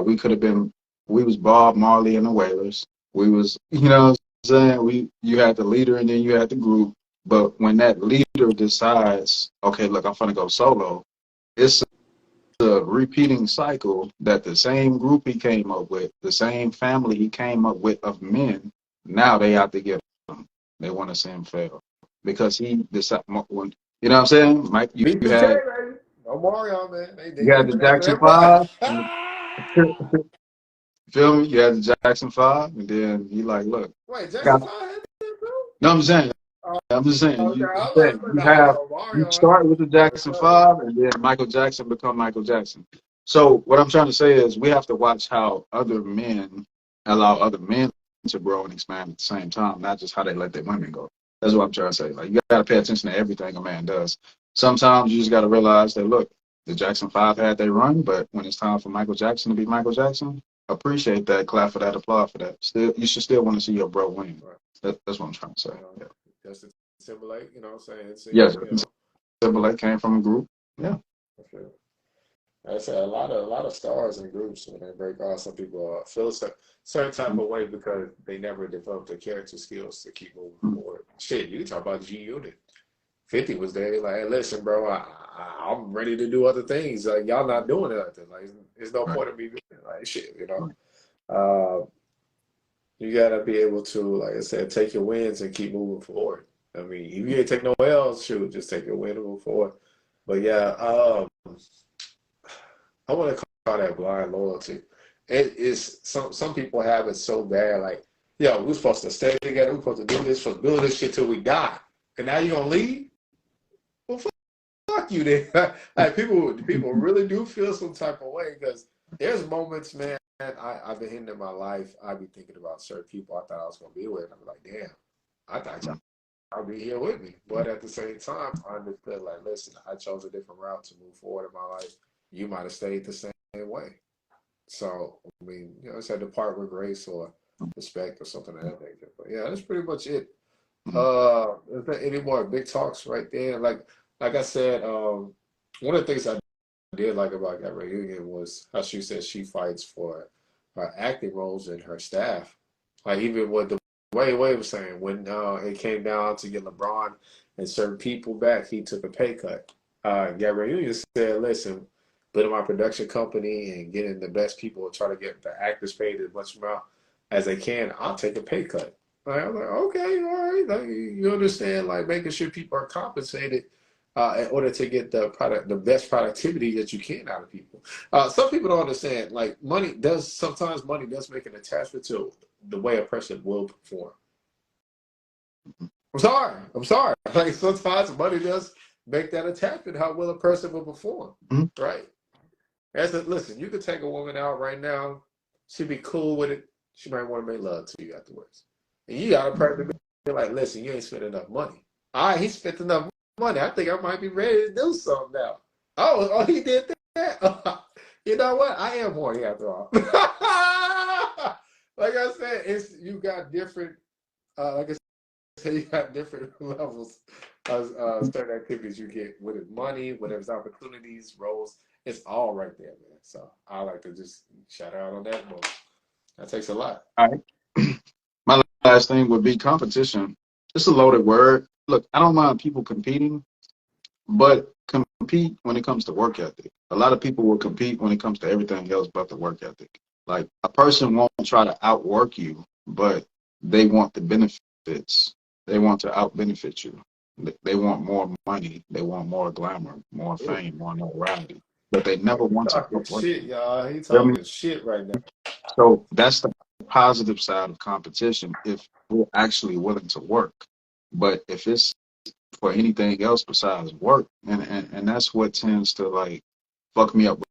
we could have been, we was Bob Marley and the Wailers. We was, you know what I'm saying? You had the leader and then you had the group. But when that leader decides, okay, look, I'm going to go solo, it's a repeating cycle that the same group he came up with, the same family he came up with of men, now they have to get him. They want to see him fail. Because he decided, when, you know what I'm saying? Mike, you had, baby. No Mario, man. They you had the coming after Jackson that boy. 5. Feel me? You had the Jackson 5, and then you like, look. Wait, Jackson 5 had that, bro? No, I'm saying. Oh, I'm just saying. okay. I was about to say, You nah, have, you Mario. start with the Jackson 5, and then Michael Jackson become Michael Jackson. So what I'm trying to say is we have to watch how other men allow other men to grow and expand at the same time, not just how they let their women go. That's what I'm trying to say. Like, you got to pay attention to everything a man does. Sometimes you just got to realize that, look, the Jackson 5 had their run, but when it's time for Michael Jackson to be Michael Jackson, appreciate that, clap for that, applaud for that. Still, you should still want to see your bro win. Right. That's what I'm trying to say. Yeah. Justin Timberlake, you know what I'm saying? Yes, Timberlake came from a group. Yeah. Okay. Like I said, a lot of stars in groups when they break off. Some people feel a certain type of way because they never developed the character skills to keep moving forward. Shit, you talk about G Unit. 50 was there, like, hey, listen, bro, I'm ready to do other things. Like, y'all not doing it. Like, there's no point in me doing it. Like, shit, you know. You gotta be able to, like I said, take your wins and keep moving forward. I mean, if you ain't take no L's, shoot, just take your win and move forward. But yeah, I want to call that blind loyalty. It is some people have it so bad, like, yo, we're supposed to stay together, we're supposed to do this, supposed to build this shit till we die, and now you gonna leave? Well, fuck you, then. Like, people really do feel some type of way because there's moments, man. I've been hitting in my life. I be thinking about certain people I thought I was gonna be with. And I'm like, damn, I thought y'all be here with me. But at the same time, I understood, like, listen, I chose a different route to move forward in my life. You might have stayed the same way. So, I mean, you know, it's had to part with grace or respect or something of that nature. But yeah, that's pretty much it. Is there any more big talks right there? Like I said, one of the things I did like about Gabrielle Union was how she said she fights for her acting roles and her staff. Like, even what the Dwayne Wade was saying, when it came down to get LeBron and certain people back, he took a pay cut. Gabrielle Union said, listen, building my production company and getting the best people to try to get the actors paid as much amount as they can, I'll take a pay cut. Like, I'm like, okay, all right. Like, you understand, like, making sure people are compensated in order to get the best productivity that you can out of people. Some people don't understand, like, sometimes money does make an attachment to the way a person will perform. I'm sorry. Like, sometimes money does make that attachment how well a person will perform, right? Listen, you could take a woman out right now, she'd be cool with it. She might want to make love to you afterwards. And you got a person be like, listen, you ain't spent enough money. All right, he spent enough money. I think I might be ready to do something now. Oh, he did that? You know what? I am horny after all. Like I said, you got different, like I said, you got different levels of certain activities you get, whether it's money, whether it's opportunities, roles. It's all right there, man. So I like to just shout out on that one. That takes a lot. All right. My last thing would be competition. It's a loaded word. Look, I don't mind people competing, but compete when it comes to work ethic. A lot of people will compete when it comes to everything else but the work ethic. Like, a person won't try to outwork you but they want the benefits. They want to out benefit you. They want more money. They want more glamour, more Ooh, fame, more notoriety. But they never he want to talking put work shit, in. y'all. He Feel me? talking shit right now. So that's the positive side of competition if we're actually willing to work. But if it's for anything else besides work, and that's what tends to like fuck me up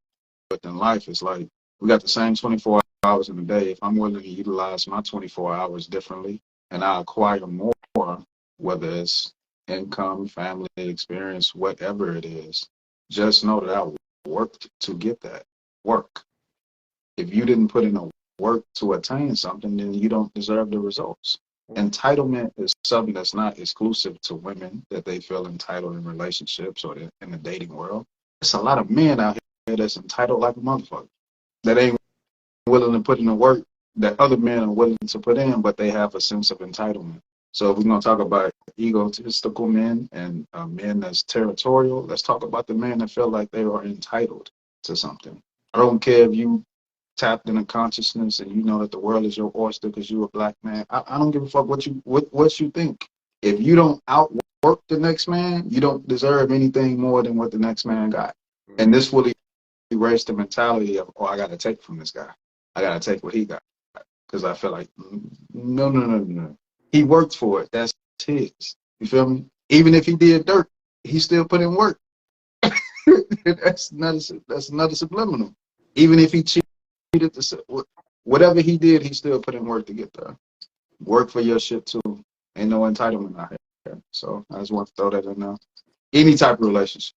within life. It's like we got the same 24 hours in a day. If I'm willing to utilize my 24 hours differently and I acquire more, whether it's income, family experience, whatever it is, just know that I worked to get that work. If you didn't put in a work to attain something, then you don't deserve the results. Entitlement is something that's not exclusive to women that they feel entitled in relationships or in the dating world. It's a lot of men out here that's entitled like a motherfucker that ain't willing to put in the work that other men are willing to put in, but they have a sense of entitlement. So if we're going to talk about egotistical men and men that's territorial, let's talk about the men that feel like they are entitled to something. I don't care if you tapped in a consciousness and you know that the world is your oyster because you're a black man. I don't give a fuck what you think. If you don't outwork the next man, you don't deserve anything more than what the next man got. And this will erase the mentality of, oh, I got to take from this guy. I got to take what he got. Because I feel like, no. He worked for it. That's his. You feel me? Even if he did dirt, he still put in work. that's another subliminal. Even if he cheated, whatever he did, he still put in work to get there. Work for your shit too. Ain't no entitlement out here. So I just want to throw that in there. Any type of relationship,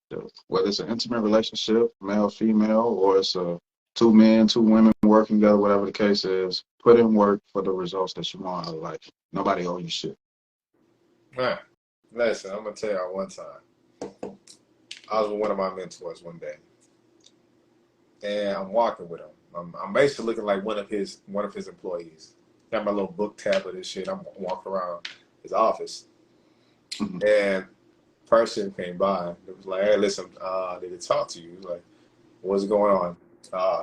whether it's an intimate relationship, male, female, or it's a two men, two women working together, whatever the case is, put in work for the results that you want out of life. Nobody owe you shit. Man, listen, I'm gonna tell y'all one time. I was with one of my mentors one day, and I'm walking with him. I'm basically looking like one of his employees. Got my little book tablet and shit. I'm walking around his office, and person came by. It was like, "Hey, listen, I need to talk to you." He was like, "What's going on?"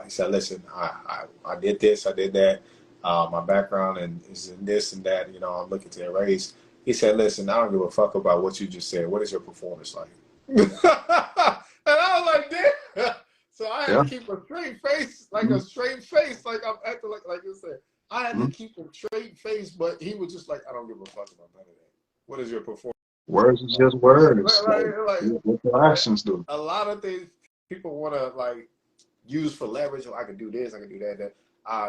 He said, "Listen, I did this, I did that. My background and is in this and that. You know, I'm looking to erase." He said, "Listen, I don't give a fuck about what you just said. What is your performance like?" And I was like, "Damn." So I had to Yeah. keep a straight face, like a straight face, like I'm acting like you said. I had to keep a straight face, but he was just like, "I don't give a fuck about none of that. What is your performance?" Words is just words. Like, What your actions do. a lot of things people want to like use for leverage. I can do this, I can do that.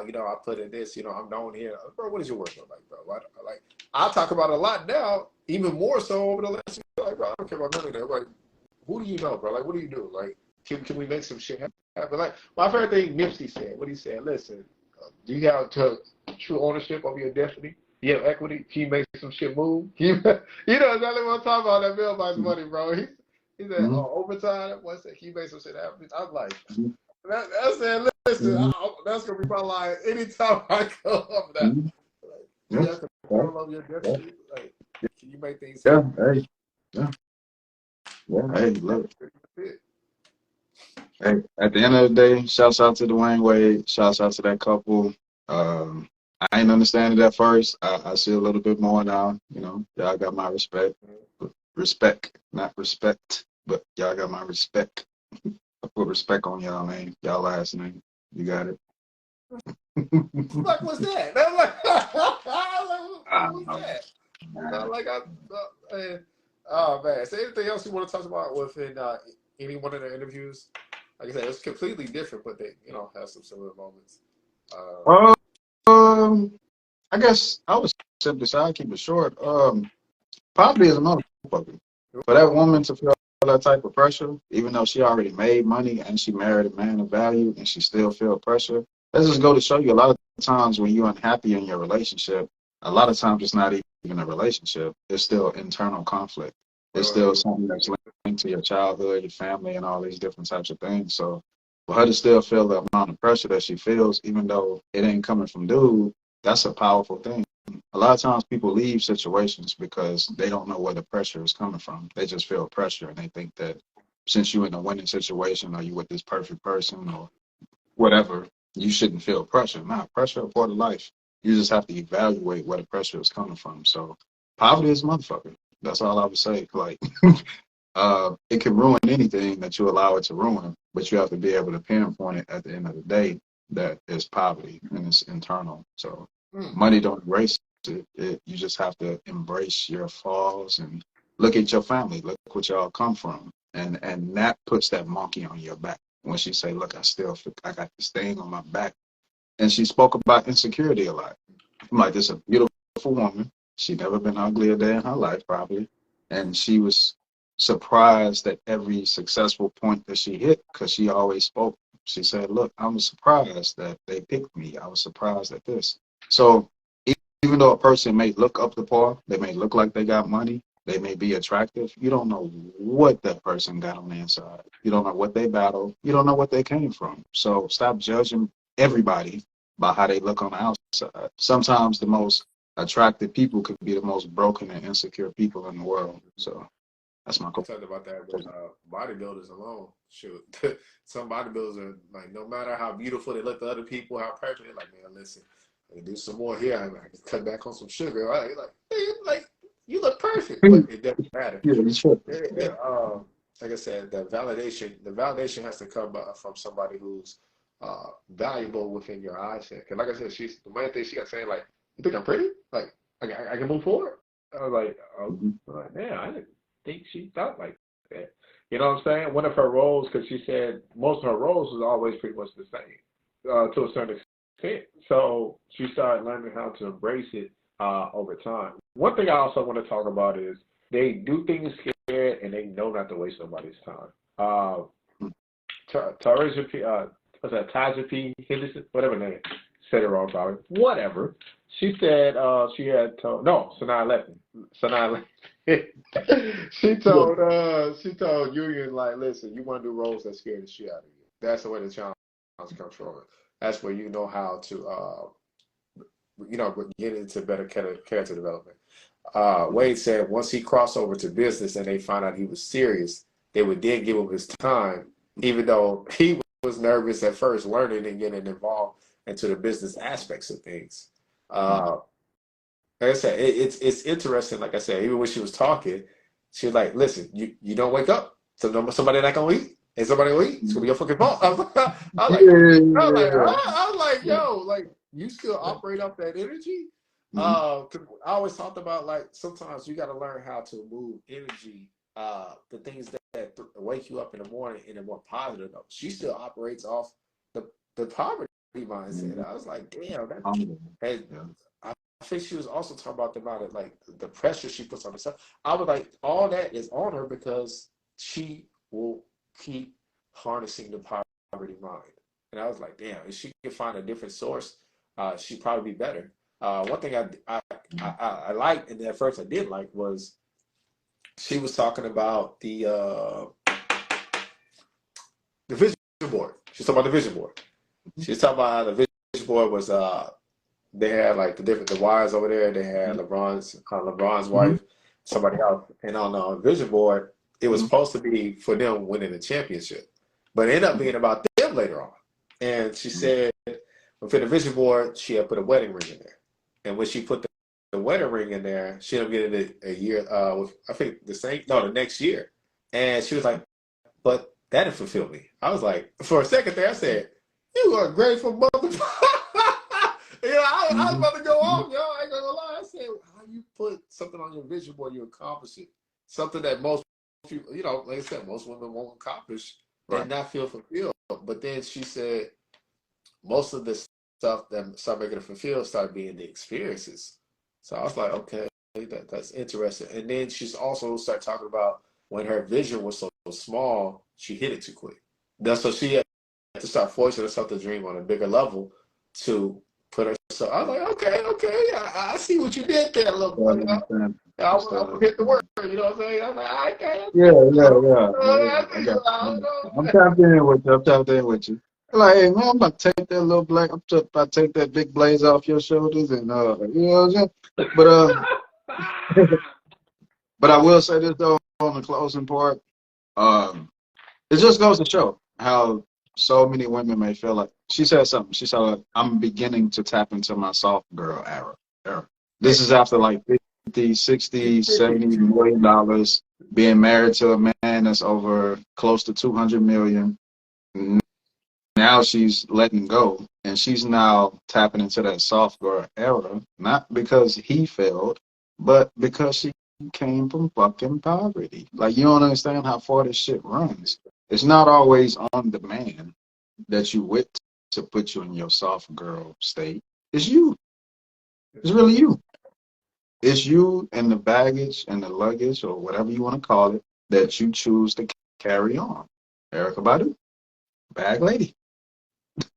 You know, I put in this. You know, I'm known here, bro. What is your work look like, bro? Like, I talk about it a lot now, even more so over the last year. Like, bro, I don't care about none of that. Like, who do you know, bro? Like, what do you do? Like, can we make some shit happen? Like, my favorite thing Nipsey said. What he said. Listen, do you have true ownership of your destiny? You have equity. Can you make some shit move? You know exactly what I'm talking about. That mailbox money, bro. He said, overtime. What's that? Can you make some shit happen? I'm like, I said, listen, that's gonna be my line anytime I go up there. Like, you have control over your destiny. Like, can you make things happen? Hey. Yeah. Hey, look. Hey, at the end of the day, shouts out to Dwayne Wade. Shouts out to that couple. I ain't understand it at first. I see a little bit more now. You know, y'all got my respect. Respect, not respect, but y'all got my respect. I put respect on y'all name, y'all last name. You got it. What was that? I'm like, what was that? Oh man. So anything else you want to talk about within any one of the interviews? Like I said, it's completely different, but they, you know, have some similar moments. I guess I would simply say I keep it short. Poverty is a motherfucker. For that woman to feel that type of pressure, even though she already made money and she married a man of value and she still feel pressure, let's just go to show you a lot of times when you're unhappy in your relationship, a lot of times it's not even a relationship. It's still internal conflict. It's still something that's linked to your childhood, your family, and all these different types of things. So for her to still feel the amount of pressure that she feels, even though it ain't coming from dude, that's a powerful thing. A lot of times people leave situations because they don't know where the pressure is coming from. They just feel pressure and they think that since you're in a winning situation or you with this perfect person or whatever, you shouldn't feel pressure. Nah, pressure a part of life. You just have to evaluate where the pressure is coming from. So poverty is a motherfucker. That's all I would say. Like, it can ruin anything that you allow it to ruin, but you have to be able to pinpoint it at the end of the day that it's poverty and it's internal. So money don't erase it. You just have to embrace your flaws and look at your family. Look what y'all come from. And that puts that monkey on your back. When she say, look, I got this thing on my back. And she spoke about insecurity a lot. I'm like, this is a beautiful woman. She never been ugly a day in her life, probably. And she was surprised at every successful point that she hit because she always spoke. She said, look, I was surprised that they picked me. I was surprised at this. So even though a person may look up the par, they may look like they got money, they may be attractive, you don't know what that person got on the inside. You don't know what they battled. You don't know what they came from. So stop judging everybody by how they look on the outside. Sometimes the most attractive people could be the most broken and insecure people in the world. So that's my I goal. talked about that with bodybuilders alone. Shoot, some bodybuilders are like, no matter how beautiful they look to other people, how perfect, they're like, man, listen, I can do some more here. I can cut back on some sugar. Right? Like you look perfect, but it doesn't matter. Yeah, you should. Like I said, the validation has to come from somebody who's valuable within your eyes. Because like I said, the main thing she got saying, like, you think I'm pretty? Like, I can move forward. I was like, oh, yeah, I didn't think she thought like that. You know what I'm saying? One of her roles, because she said most of her roles was always pretty much the same to a certain extent. So she started learning how to embrace it over time. One thing I also want to talk about is they do things scared and they know not to waste somebody's time. Taja P. Henderson, whatever name, said it wrong, sorry. Whatever. She said she had told, no, Sanaa Lathan. she told Union, like, listen, you want to do roles that scare the shit out of you. That's the way the challenge comes from. That's where you know how to get into better character development. Wade said once he crossed over to business and they found out he was serious, they would then give him his time, even though he was nervous at first learning and getting involved into the business aspects of things. Like I said, it's interesting. Like I said, even when she was talking, she was like, listen, you don't wake up, so somebody not gonna eat, and somebody will eat. It's gonna be your fucking fault. I was like, yo, like, you still operate off that energy? 'Cause I always talked about, like, sometimes you got to learn how to move energy, the things that wake you up in the morning in a more positive note. She still operates off the poverty mindset. I was like, damn, I think she was also talking about the amount of, like, the pressure she puts on herself. I was like, all that is on her because she will keep harnessing the poverty mind. And I was like, damn, if she could find a different source, she'd probably be better. One thing I liked, and at first I did like, was she was talking about the vision board. She's talking about the vision board. She's talking about how the vision board was they had like the wires over there. They had LeBron's wife, somebody else, and on the vision board, it was supposed to be for them winning the championship, but it ended up being about them later on. And she said, within the vision board, she had put a wedding ring in there, and when she put the wedding ring in there, she ended up getting it a year. I think the next year, and she was like, but that didn't fulfill me. I was like, for a second there, I said, you are a grateful motherfucker. I was about to go off, yo. I ain't gonna lie. I said, how you put something on your vision board, you accomplish it. Something that most people, like I said, most women won't accomplish and not feel fulfilled. But then she said, most of the stuff that start making her fulfilled start being the experiences. So I was like, okay, that's interesting. And then she's also started talking about when her vision was so small, she hit it too quick. That's so she had to start forcing herself to dream on a bigger level to put her. So I was like, okay, I see what you did there, little boy. I will hit the word, you know what I'm saying? I'm like, I can't. I'm tapped in with you. Like, hey, man, I'm about to take that little black, I'm just about to take that big blaze off your shoulders, and you know what I'm saying? But I will say this though on the closing part, it just goes to show how so many women may feel She said something. She said, I'm beginning to tap into my soft girl era. This is after like 50, 60, 70 million dollars, being married to a man that's over close to 200 million. Now she's letting go, and she's now tapping into that soft girl era, not because he failed, but because she came from fucking poverty. Like, you don't understand how far this shit runs. It's not always on the man that you with to put you in your soft girl state. It's you. It's really you. It's you and the baggage and the luggage, or whatever you want to call it, that you choose to carry on. Erica Badu, bag lady.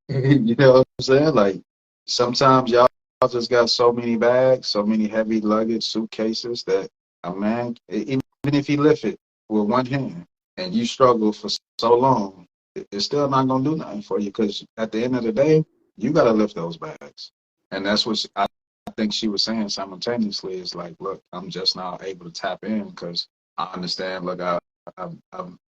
You know what I'm saying? Like, sometimes y'all just got so many bags, so many heavy luggage, suitcases that a man, even if he lift it with one hand and you struggle for so long, it's still not going to do nothing for you, because at the end of the day, you got to lift those bags. And that's what I think she was saying simultaneously is like, look, I'm just now able to tap in because I understand, look, I've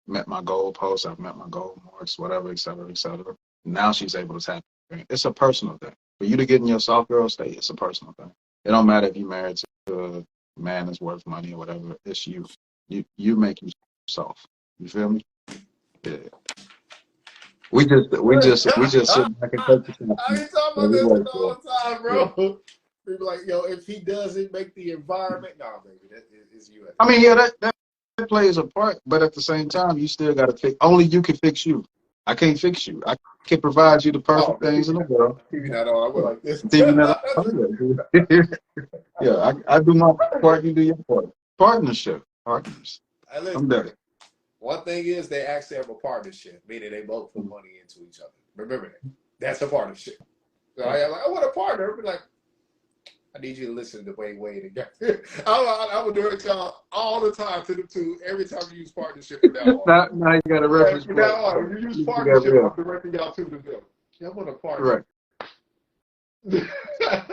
met my goal posts, I've met my goal marks, whatever, et cetera, et cetera. Now she's able to tap in. It's a personal thing. For you to get in your soft girl state, it's a personal thing. It don't matter if you're married to a man that's worth money or whatever. It's you. You make you soft. You feel me? Yeah. We just sit back and take the time. I be talking about this all the time, bro. Yeah. People like, yo, if he doesn't make the environment, nah, baby, that is you. I mean, yeah, that plays a part, but at the same time, you still got to fix. Only you can fix you. I can't fix you. I can provide you the perfect things in the world. TV not on. I went like this. TV not on. Yeah, I do my part. You do your part. Partnership. Partners. I'm there. One thing is they actually have a partnership, meaning they both put money into each other. Remember that. That's a partnership. So I want a partner. I'd be like, I need you to listen to Dwayne Wade again. I would direct y'all all the time to the two. Every time you use partnership from now on. Now you got a reference. From now on, you use partnership, I'm directing y'all to the bill. I want a partner. Right.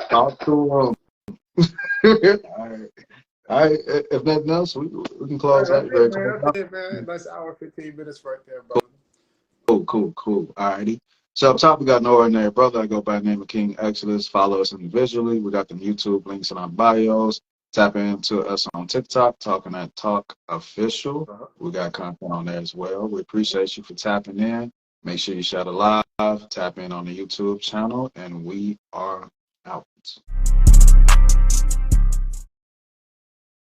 Talk to All right. If nothing else, we can close out. That's it, man. Nice hour, 15 minutes right there, brother. Cool. All righty. So up top, we got No Ordinary Brother. I go by the name of King Exodus. Follow us individually. We got the YouTube links in our bios. Tap into us on TikTok, Talking That Talk Official. We got content on there as well. We appreciate you for tapping in. Make sure you share the live, tap in on the YouTube channel, and we are out.